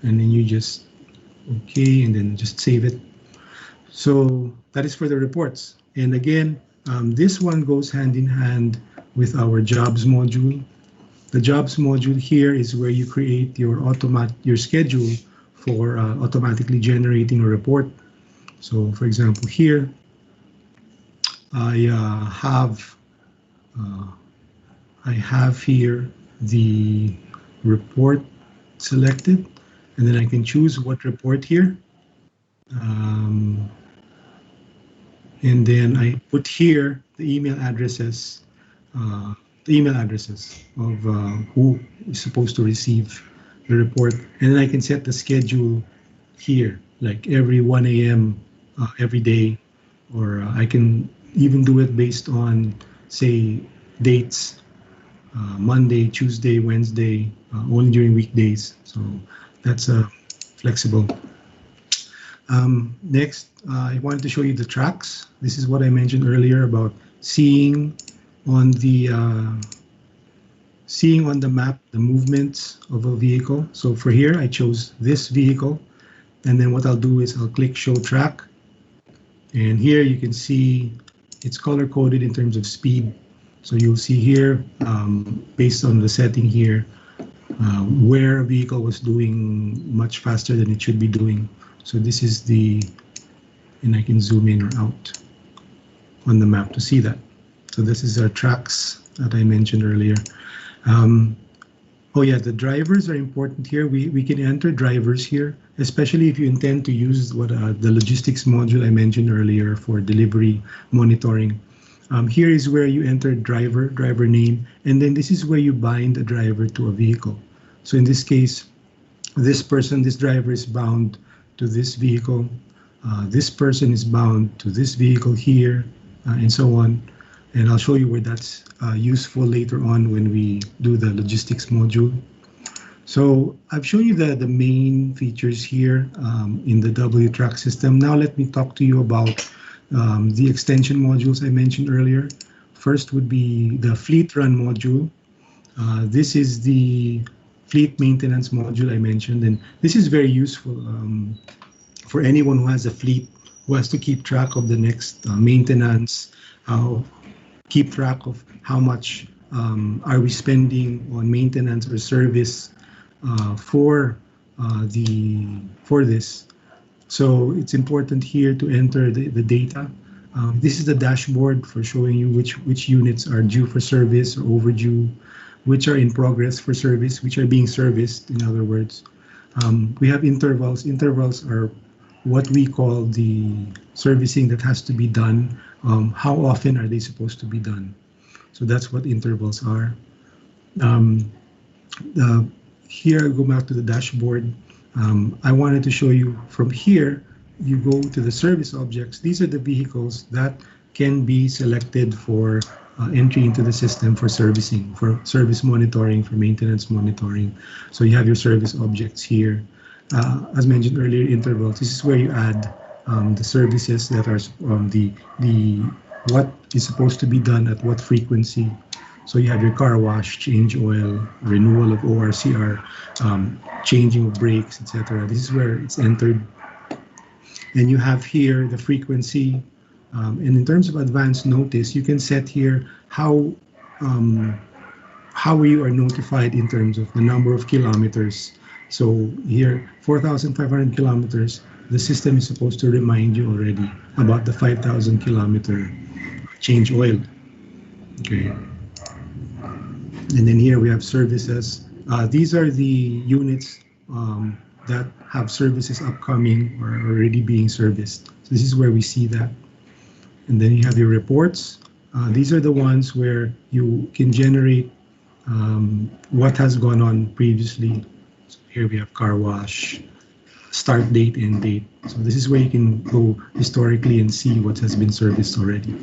and then you just okay, and then just save it. So that is for the reports. And again, this one goes hand in hand with our jobs module. The jobs module here is where you create your schedule for automatically generating a report. So for example, here I have here the report selected, and then I can choose what report here. And then I put here the email addresses of who is supposed to receive the report. And then I can set the schedule here, like every 1 a.m. Every day, or I can even do it based on, say, dates, Monday, Tuesday, Wednesday, only during weekdays. So that's flexible. Next, I wanted to show you the tracks. This is what I mentioned earlier about seeing on the map the movements of a vehicle. So for here, I chose this vehicle, and then what I'll do is I'll click Show Track, and here you can see it's color coded in terms of speed. So you'll see here, based on the setting here, where a vehicle was doing much faster than it should be doing. So this is and I can zoom in or out on the map to see that. So this is our tracks that I mentioned earlier. Oh yeah, the drivers are important here. We can enter drivers here, especially if you intend to use the logistics module I mentioned earlier for delivery monitoring. Here is where you enter driver name, and then this is where you bind a driver to a vehicle. So in this case, this driver is bound to this vehicle. This person is bound to this vehicle here, and so on. And I'll show you where that's useful later on when we do the logistics module. So I've shown you the main features here in the WTrack system. Now let me talk to you about the extension modules I mentioned earlier. First would be the Fleet Run module. This is the fleet maintenance module I mentioned, and this is very useful for anyone who has a fleet, who has to keep track of the next maintenance, keep track of how much are we spending on maintenance or service for this. So it's important here to enter the data. This is the dashboard for showing you which units are due for service or overdue, which are in progress for service, which are being serviced, in other words. We have intervals. Intervals are what we call the servicing that has to be done. How often are they supposed to be done? So that's what intervals are. Here, go back to the dashboard. I wanted to show you from here, you go to the service objects. These are the vehicles that can be selected for entry into the system for servicing, for service monitoring, for maintenance monitoring. So you have your service objects here. As mentioned earlier, intervals. This is where you add the services that are the what is supposed to be done at what frequency. So you have your car wash, change oil, renewal of ORCR, changing of brakes, etc. This is where it's entered. And you have here the frequency. And in terms of advance notice, you can set here how you are notified in terms of the number of kilometers. So here, 4,500 kilometers, the system is supposed to remind you already about the 5,000 kilometer change oil. Okay. And then here we have services. These are the units that have services upcoming or already being serviced. So this is where we see that. And then you have your reports. These are the ones where you can generate what has gone on previously. So here we have car wash, start date, end date. So this is where you can go historically and see what has been serviced already.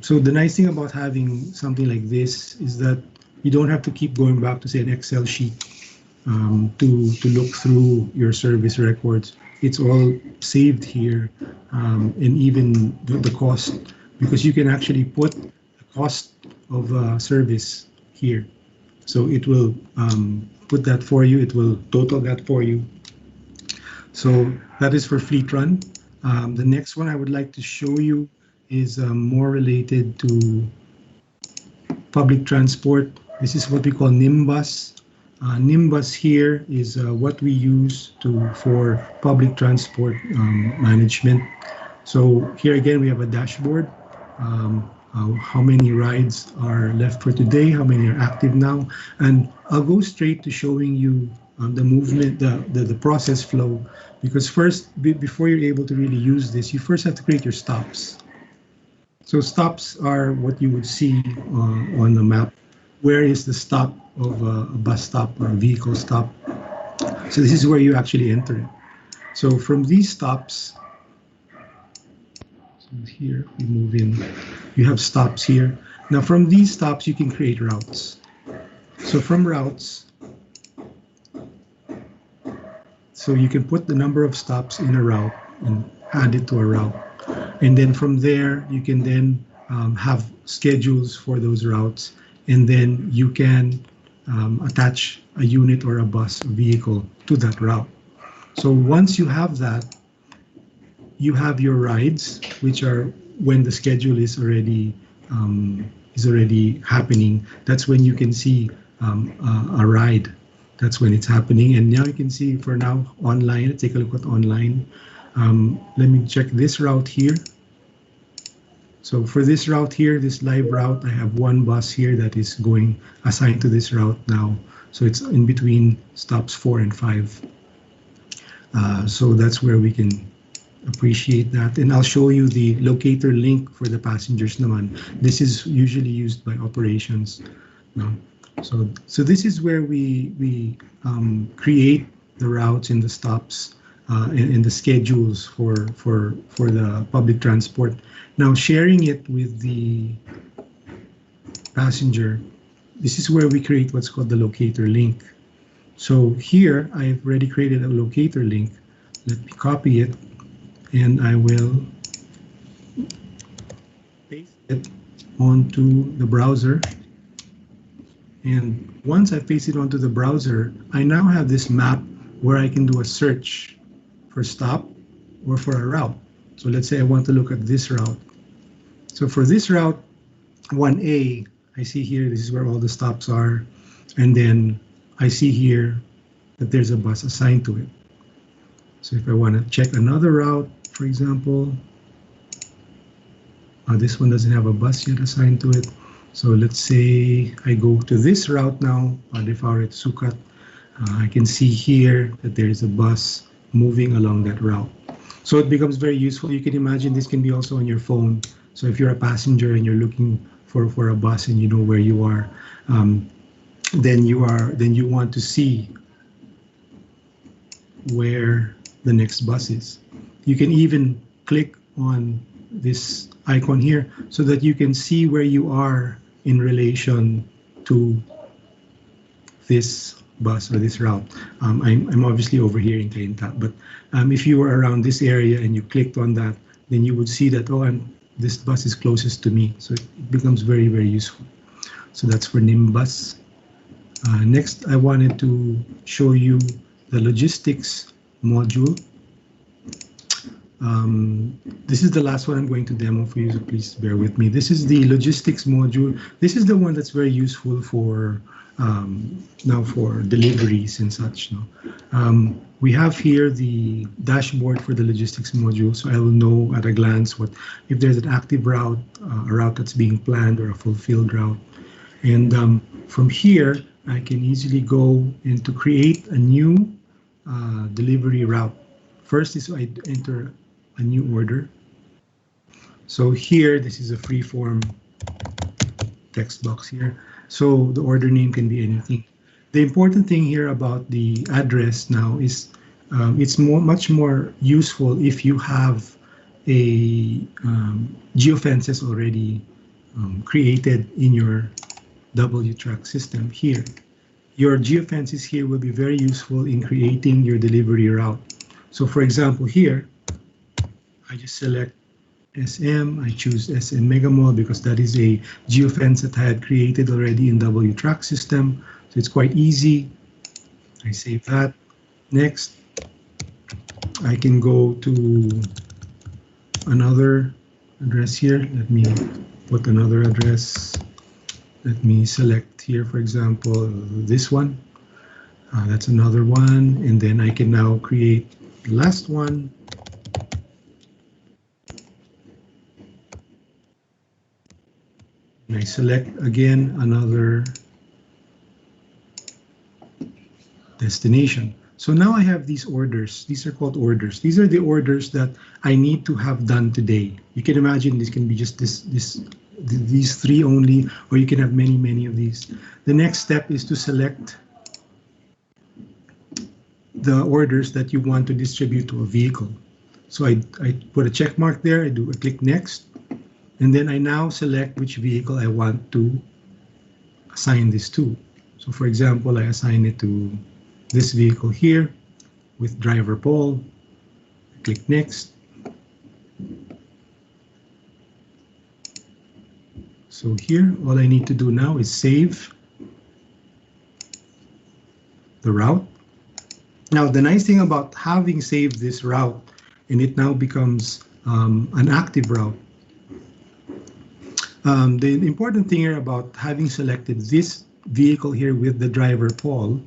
So the nice thing about having something like this is that you don't have to keep going back to, say, an Excel sheet to look through your service records. It's all saved here, and even the cost, because you can actually put the cost of service here. So it will put that for you. It will total that for you. So that is for Fleet Run. The next one I would like to show you is more related to public transport. This is what we call Nimbus. Nimbus here is what we use for public transport management. So here again, we have a dashboard. How many rides are left for today? How many are active now? And I'll go straight to showing you the movement, the process flow, because first, before you're able to really use this, you first have to create your stops. So stops are what you would see on the map. Where is the stop of a bus stop or a vehicle stop? So this is where you actually enter it. So from these stops, so here we move in, you have stops here. Now from these stops, you can create routes. So from routes, so you can put the number of stops in a route and add it to a route. And then from there, you can then have schedules for those routes. And then you can attach a unit or a bus, a vehicle to that route. So once you have that, you have your rides, which are when the schedule is already happening. That's when you can see a ride. That's when it's happening. And now you can see for now online. Let's take a look at online. Let me check this route here. So for this route here, this live route, I have one bus here that is going assigned to this route now. So it's in between stops 4 and 5. So that's where we can appreciate that. And I'll show you the locator link for the passengers naman. This is usually used by operations. No? So this is where we create the routes and the stops and the schedules for the public transport. Now sharing it with the passenger, this is where we create what's called the locator link. So here I've already created a locator link. Let me copy it and I will paste it onto the browser. And once I paste it onto the browser, I now have this map where I can do a search for stop or for a route. So let's say I want to look at this route. So for this route, 1A, I see here, this is where all the stops are. And then I see here that there's a bus assigned to it. So if I want to check another route, for example, this one doesn't have a bus yet assigned to it. So let's say I go to this route now, Defaret Sukat. I can see here that there is a bus moving along that route. So it becomes very useful. You can imagine this can be also on your phone. So if you're a passenger and you're looking for a bus and you know where you are, then you want to see where the next bus is. You can even click on this icon here so that you can see where you are in relation to this bus or this route. I'm obviously over here in Cainta, but if you were around this area and you clicked on that, then you would see that, oh, this bus is closest to me. So it becomes very, very useful. So that's for Nimbus. Next, I wanted to show you the logistics module. This is the last one I'm going to demo for you, so please bear with me. This is the logistics module. This is the one that's very useful for now for deliveries and such. No? We have here the dashboard for the logistics module, so I will know at a glance what if there's an active route, a route that's being planned, or a fulfilled route. And from here, I can easily go and to create a new delivery route. First is I enter a new order. So here, this is a free form text box here. So the order name can be anything. The important thing here about the address now is it's much more useful if you have a geofences already created in your WTrack system here. Your geofences here will be very useful in creating your delivery route. So for example, here, I just select SM, I choose SM Mega Mall because that is a geofence that I had created already in WTrack system. So it's quite easy. I save that. Next, I can go to another address here. Let me put another address. Let me select here, for example, this one. That's another one. And then I can now create the last one. And I select again another destination. So now I have these orders. These are called orders. These are the orders that I need to have done today. You can imagine this can be just these three only, or you can have many of these. The next step is to select the orders that you want to distribute to a vehicle. So I put a check mark there, I click next, and then I now select which vehicle I want to assign this to. So for example, I assign it to this vehicle here with driver Paul. Click next. So here, all I need to do now is save the route. Now, the nice thing about having saved this route, and it now becomes an active route. The important thing here about having selected this vehicle here with the driver Paul,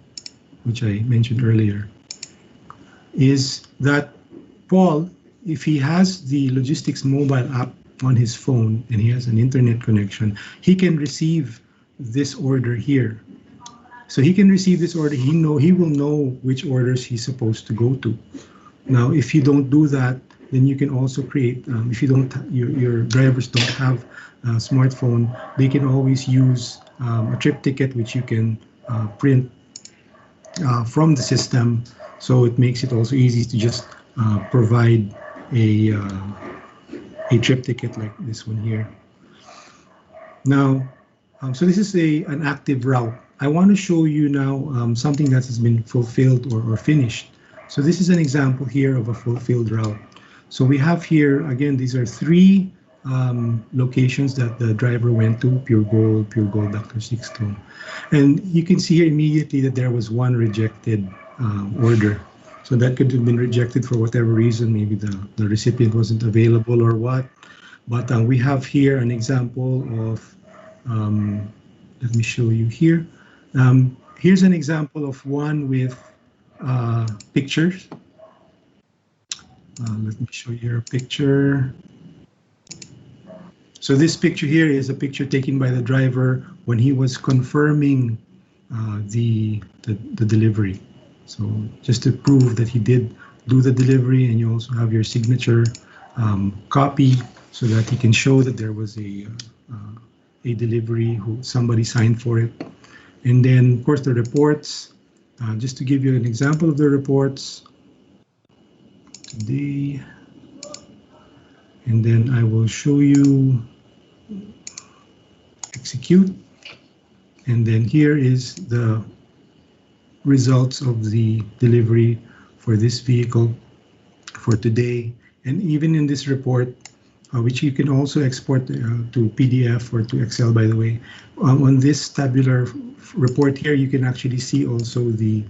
which I mentioned earlier, is that Paul, if he has the logistics mobile app on his phone and he has an internet connection, he can receive this order here. So he can receive this order. He will know which orders he's supposed to go to. Now, if you don't do that, then you can also create. If you don't, your drivers don't have a smartphone, they can always use a trip ticket which you can print from the system. So it makes it also easy to just provide a trip ticket like this one here. Now, so this is an active route. I want to show you now something that has been fulfilled or finished. So this is an example here of a fulfilled route. So we have here, again, these are three locations that the driver went to: Pure Gold, Dr. Sixto. And you can see here immediately that there was one rejected order. So that could have been rejected for whatever reason, maybe the recipient wasn't available or what. But we have here an example of, let me show you here. Here's an example of one with pictures. Let me show you here a picture. So this picture here is a picture taken by the driver when he was confirming the delivery. So just to prove that he did do the delivery, and you also have your signature copy so that he can show that there was a delivery, somebody signed for it. And then, of course, the reports. Just to give you an example of the reports today, and then I will show you execute, and then here is the results of the delivery for this vehicle for today. And even in this report, which you can also export to PDF or to Excel, by the way. On this tabular report here, you can actually see also the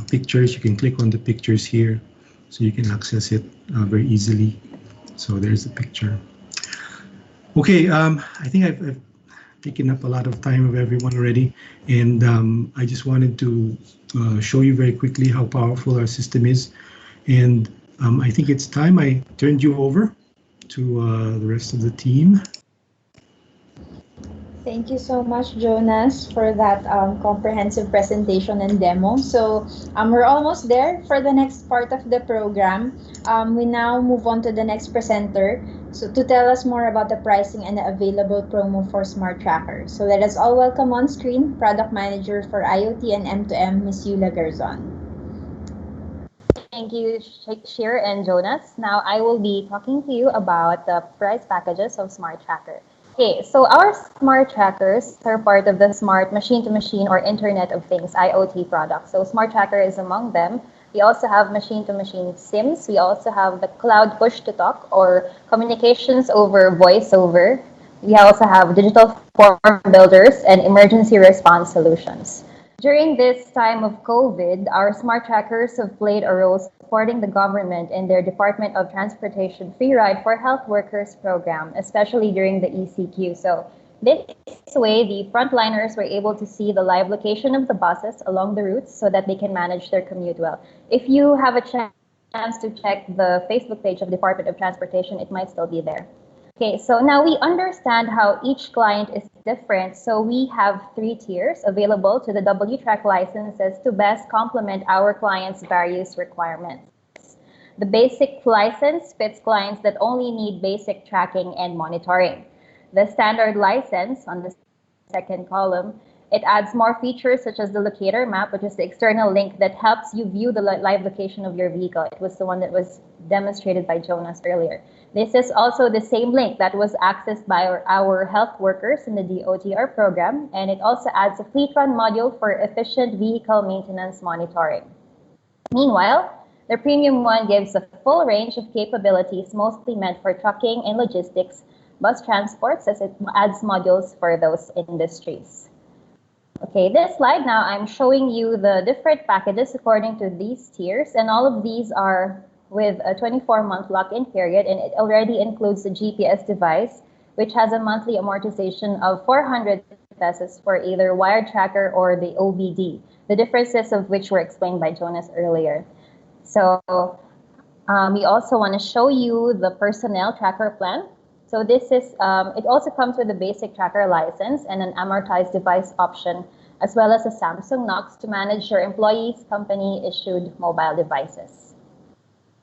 pictures. You can click on the pictures here, so you can access it very easily. So there's the picture. Okay, I think I've taken up a lot of time of everyone already, and I just wanted to show you very quickly how powerful our system is. And I think it's time I turned you over to the rest of the team. Thank you so much, Jonas, for that comprehensive presentation and demo. So we're almost there for the next part of the program. We now move on to the next presenter. So to tell us more about the pricing and the available promo for Smart Tracker. So let us all welcome on screen Product Manager for IoT and M2M, Ms. Yula Garzon. Thank you, Shir and Jonas. Now I will be talking to you about the price packages of Smart Tracker. Okay, so our Smart Trackers are part of the Smart Machine-to-Machine or Internet of Things IoT products. So Smart Tracker is among them. We also have machine-to-machine SIMs. We also have the cloud push-to-talk or communications over voice-over. We also have digital form builders and emergency response solutions. During this time of COVID, our smart trackers have played a role supporting the government in their Department of Transportation Free Ride for Health Workers program, especially during the ECQ. So this way, the frontliners were able to see the live location of the buses along the routes so that they can manage their commute well. If you have a chance to check the Facebook page of Department of Transportation, it might still be there. Okay, so now we understand how each client is different. So we have 3 tiers available to the W-Track licenses to best complement our clients' various requirements. The basic license fits clients that only need basic tracking and monitoring. The standard license on the second column, it adds more features such as the locator map, which is the external link that helps you view the live location of your vehicle. It was the one that was demonstrated by Jonas earlier. This is also the same link that was accessed by our health workers in the DOTR program, and it also adds a fleet run module for efficient vehicle maintenance monitoring. Meanwhile, the premium one gives a full range of capabilities mostly meant for trucking and logistics, bus transports, as it adds modules for those industries. Okay, this slide now I'm showing you the different packages according to these tiers, and all of these are with a 24-month lock-in period, and it already includes the GPS device, which has a monthly amortization of 400 pesos for either wired tracker or the OBD, the differences of which were explained by Jonas earlier. So we also want to show you the personnel tracker plan. So this is, it also comes with a basic tracker license and an amortized device option, as well as a Samsung Knox to manage your employees' company-issued mobile devices.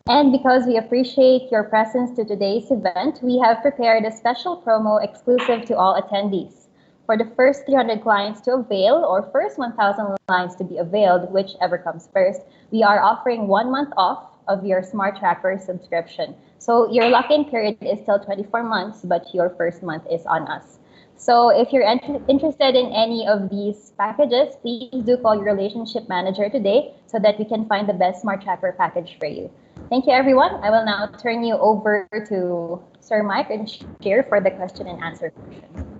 And because we appreciate your presence to today's event, we have prepared a special promo exclusive to all attendees. For the first 300 clients to avail, or first 1,000 lines to be availed, whichever comes first, we are offering 1 month off of your Smart Tracker subscription. So your lock-in period is still 24 months, but your first month is on us. So if you're interested in any of these packages, please do call your relationship manager today so that we can find the best Smart Tracker package for you. Thank you, everyone. I will now turn you over to Sir Mike and Shir for the question and answer portion.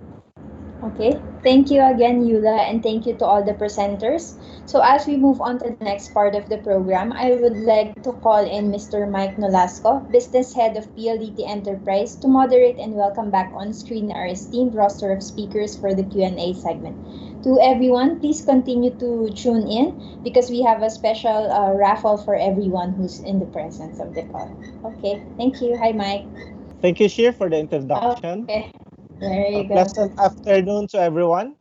Okay, thank you again, Yula, and thank you to all the presenters. So as we move on to the next part of the program, I would like to call in Mr. Mike Nolasco, Business Head of PLDT Enterprise, to moderate and welcome back on screen our esteemed roster of speakers for the Q&A segment. To everyone, please continue to tune in because we have a special raffle for everyone who's in the presence of the call. Okay, thank you. Hi, Mike. Thank you, Shir, for the introduction. Okay, there you go. Pleasant afternoon to everyone,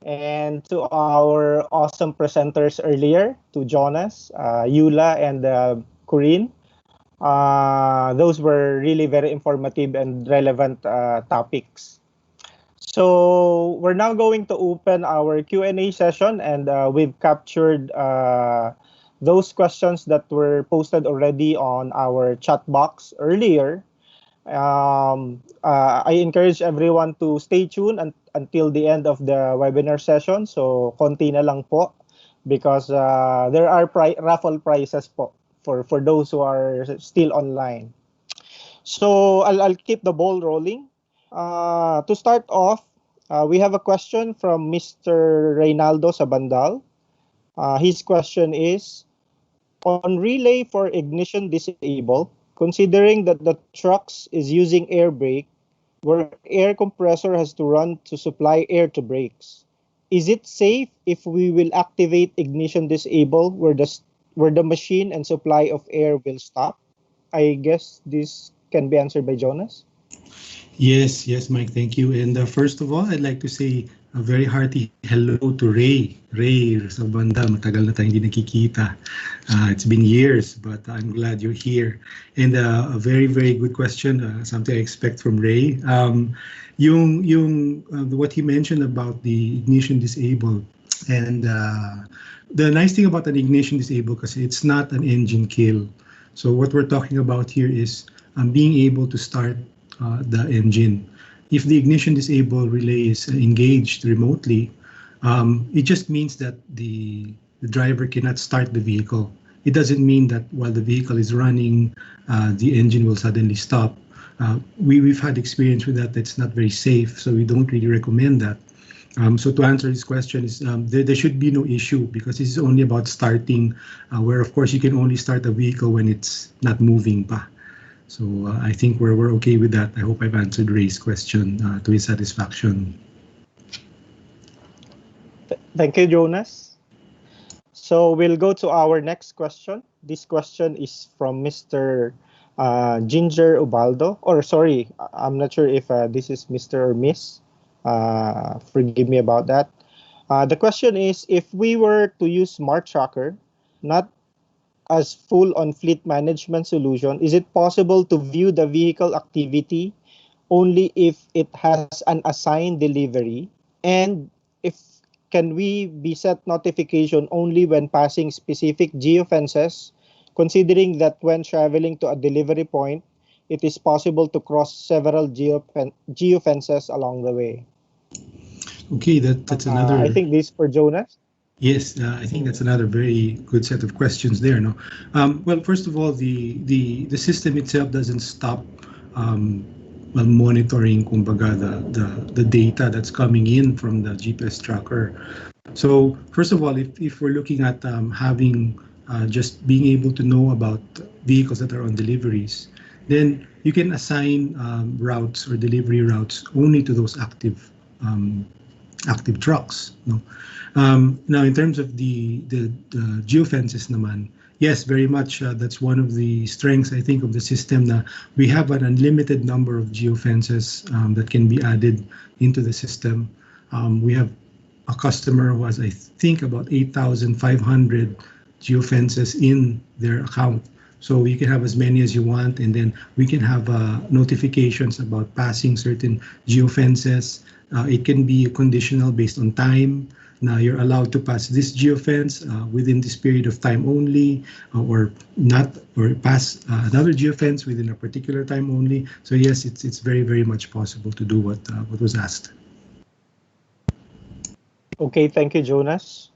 and to our awesome presenters earlier, to Jonas, Yula, and Corinne. Those were really very informative and relevant topics. So we're now going to open our Q&A session, and we've captured those questions that were posted already on our chat box earlier. I encourage everyone to stay tuned until the end of the webinar session. So konti na lang po, because there are raffle prizes po for those who are still online. So I'll keep the ball rolling. To start off, we have a question from Mr. Reynaldo Sabandal. His question is, on relay for ignition disable, considering that the trucks is using air brake, where air compressor has to run to supply air to brakes, is it safe if we will activate ignition disable where the machine and supply of air will stop? I guess this can be answered by Jonas. Yes, yes, Mike, thank you. And first of all, I'd like to say a very hearty hello to Ray. Ray sa banda, matagal na tayong hindi nakikita. It's been years, but I'm glad you're here. And a very, very good question, something I expect from Ray. What he mentioned about the ignition disable, and the nice thing about an ignition disable, because it's not an engine kill. So what we're talking about here is being able to start the engine. If the ignition disable relay is engaged remotely, it just means that the driver cannot start the vehicle. It doesn't mean that while the vehicle is running, the engine will suddenly stop. We've had experience with that. That's not very safe, so we don't really recommend that. So to answer this question is there should be no issue, because this is only about starting, where of course you can only start a vehicle when it's not moving pa. So I think we're okay with that. I hope I've answered Ray's question to his satisfaction. Thank you, Jonas. So we'll go to our next question. This question is from Mr. Ginger Ubaldo. Or sorry, I'm not sure if this is Mr. or Miss. Forgive me about that. The question is, if we were to use Smart Tracker, not as full-on fleet management solution, is it possible to view the vehicle activity only if it has an assigned delivery? And if can we be set notification only when passing specific geofences, considering that when traveling to a delivery point, it is possible to cross several geofences along the way? Okay, that's another. I think this for Jonas. Yes, I think that's another very good set of questions there. No, well, first of all, the system itself doesn't stop monitoring, kumbaga, the data that's coming in from the GPS tracker. So first of all, if we're looking at having just being able to know about vehicles that are on deliveries, then you can assign routes or delivery routes only to those active trucks. No. Now, in terms of the geofences naman, yes, very much. That's one of the strengths, I think, of the system. Na we have an unlimited number of geofences that can be added into the system. We have a customer who has, I think, about 8,500 geofences in their account. So you can have as many as you want, and then we can have notifications about passing certain geofences. It can be conditional based on time. Now you're allowed to pass this geofence within this period of time only, or not, or pass another geofence within a particular time only. So yes, it's very, very much possible to do what was asked. Okay, thank you, Jonas.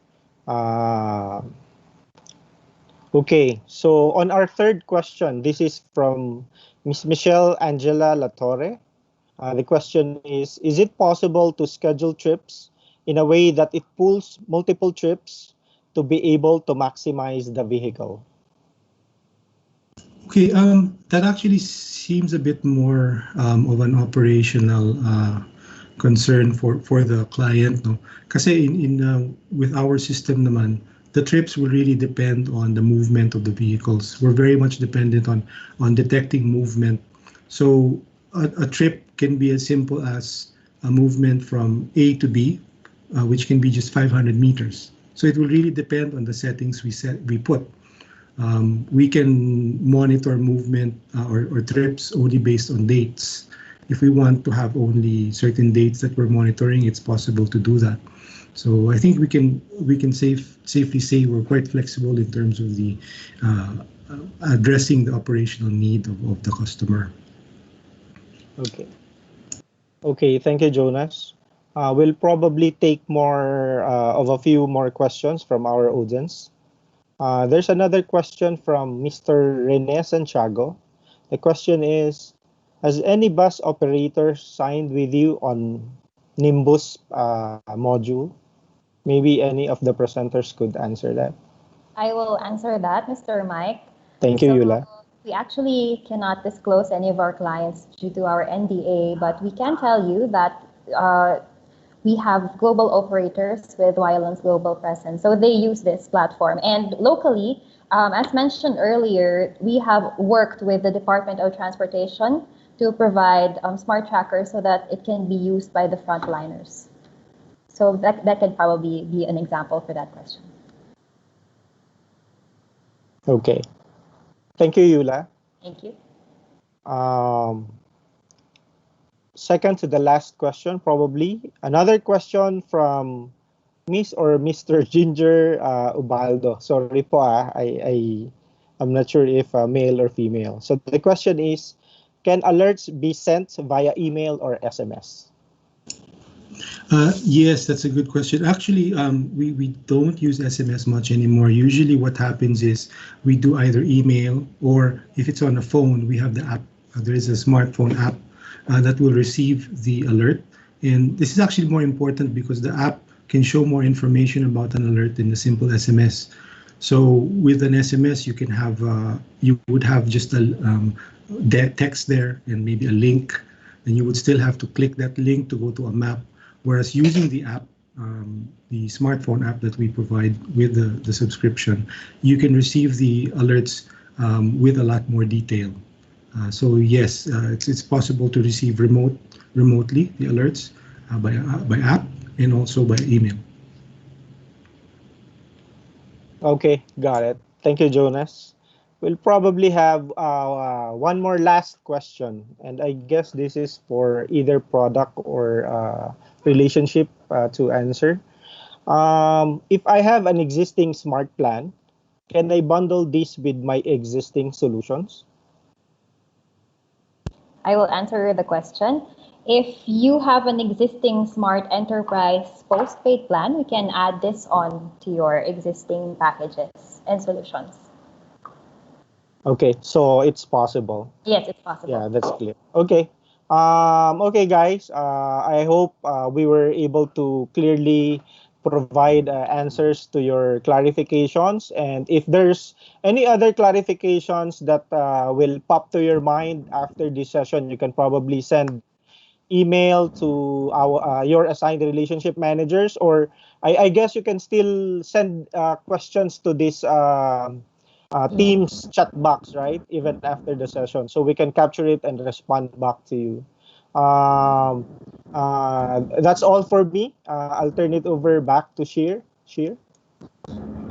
Okay, so on our third question, this is from Miss Michelle Angela Latorre. The question is it possible to schedule trips in a way that it pulls multiple trips to be able to maximize the vehicle? Okay, that actually seems a bit more of an operational concern for the client, no? Kasi with our system naman, the trips will really depend on the movement of the vehicles. We're very much dependent on detecting movement. So a trip can be as simple as a movement from A to B, which can be just 500 meters. So it will really depend on the settings we put. We can monitor movement or trips only based on dates. If we want to have only certain dates that we're monitoring, it's possible to do that. So I think we can safely say we're quite flexible in terms of the addressing the operational need of the customer. Okay, thank you, Jonas. We'll probably take more of a few more questions from our audience. There's another question from Mr. Rene Santiago. The question is, Has any bus operator signed with you on Nimbus module? Maybe any of the presenters could answer that. I will answer that, Mr. Mike. Thank you, So Yula. we actually cannot disclose any of our clients due to our NDA, but we can tell you that we have global operators with Wyland's global presence. So they use this platform. And locally, as mentioned earlier, we have worked with the Department of Transportation to provide smart trackers so that it can be used by the frontliners. So that could probably be an example for that question. Okay. Thank you, Yula. Thank you. Second to the last question, probably. Another question from Miss or Mr. Ginger Ubaldo. Sorry po, I'm not sure if male or female. So the question is, can alerts be sent via email or SMS? Yes, that's a good question. Actually, we don't use SMS much anymore. Usually what happens is we do either email, or if it's on a phone, we have the app. There is a smartphone app that will receive the alert. And this is actually more important because the app can show more information about an alert than a simple SMS. So with an SMS, you can have you would have just a text there and maybe a link, and you would still have to click that link to go to a map. Whereas using the app, the smartphone app that we provide with the subscription, you can receive the alerts with a lot more detail. So yes, it's possible to receive remotely the alerts by app and also by email. Okay, got it. Thank you, Jonas. We'll probably have one more last question, and I guess this is for either product or relationship to answer. If I have an existing smart plan, can I bundle this with my existing solutions? I will answer the question. If you have an existing smart enterprise postpaid plan, we can add this on to your existing packages and solutions. Okay, so it's possible. Yes, it's possible. Yeah, that's clear. Okay. Okay, guys. I hope we were able to clearly provide answers to your clarifications. And if there's any other clarifications that will pop to your mind after this session, you can probably send email to our your assigned relationship managers, or I guess you can still send questions to this Teams chat box, right? Even after the session, so we can capture it and respond back to you. That's all for me. I'll turn it over back to Sheer. Sheer.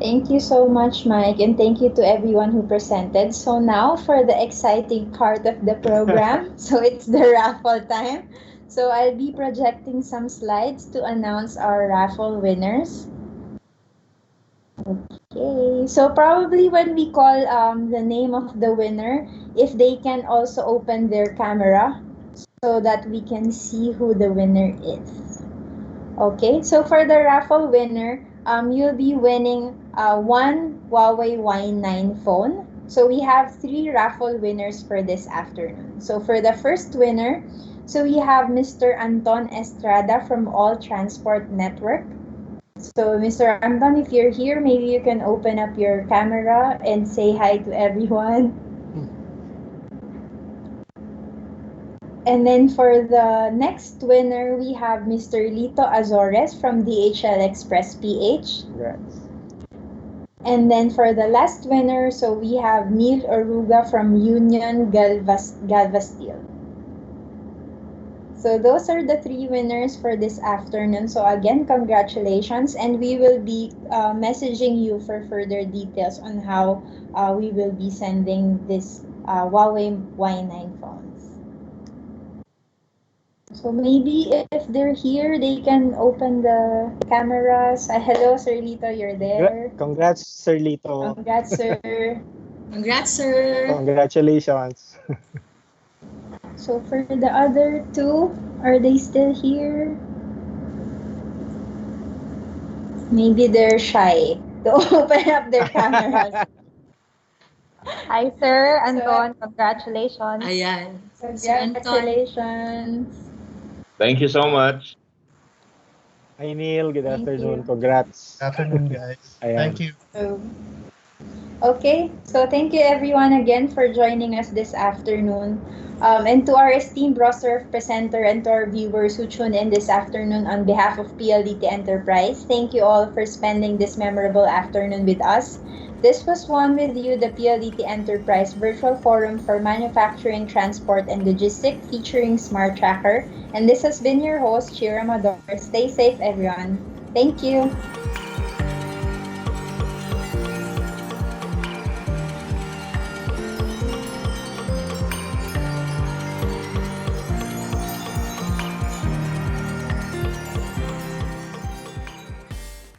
Thank you so much, Mike, and thank you to everyone who presented. So now for the exciting part of the program. So it's the raffle time. So I'll be projecting some slides to announce our raffle winners. Okay, so probably when we call the name of the winner, if they can also open their camera so that we can see who the winner is. Okay, so for the raffle winner, you'll be winning one Huawei Y9 phone. So we have 3 raffle winners for this afternoon. So for the first winner, so we have Mr. Anton Estrada from All Transport Network. So Mr. Anton, if you're here, maybe you can open up your camera and say hi to everyone. And then for the next winner, we have Mr. Lito Azores from DHL Express PH. Congrats. And then for the last winner, so we have Neil Oruga from Union Galvasteel. So those are the 3 winners for this afternoon. So again, congratulations, and we will be messaging you for further details on how we will be sending this Huawei Y9 phones. So maybe if they're here, they can open the cameras. Hello, Sir Lito, you're there. Congrats, Sir Lito. Congrats, sir. Congrats, sir. Congratulations. So for the other 2, are they still here? Maybe they're shy to open up their cameras. Hi, Sir Anton. Congratulations. Ayan. Sir Anton. Congratulations. Thank you so much. Hi, Neil. Good Thank afternoon. you. Congrats. Afternoon, guys. Ayan. Thank you. Okay, so thank you everyone again for joining us this afternoon. And to our esteemed roster of presenter and to our viewers who tuned in this afternoon on behalf of PLDT Enterprise, thank you all for spending this memorable afternoon with us. This was One With You, the PLDT Enterprise Virtual Forum for Manufacturing, Transport, and Logistics featuring Smart Tracker. And this has been your host, Chira Amador. Stay safe, everyone. Thank you.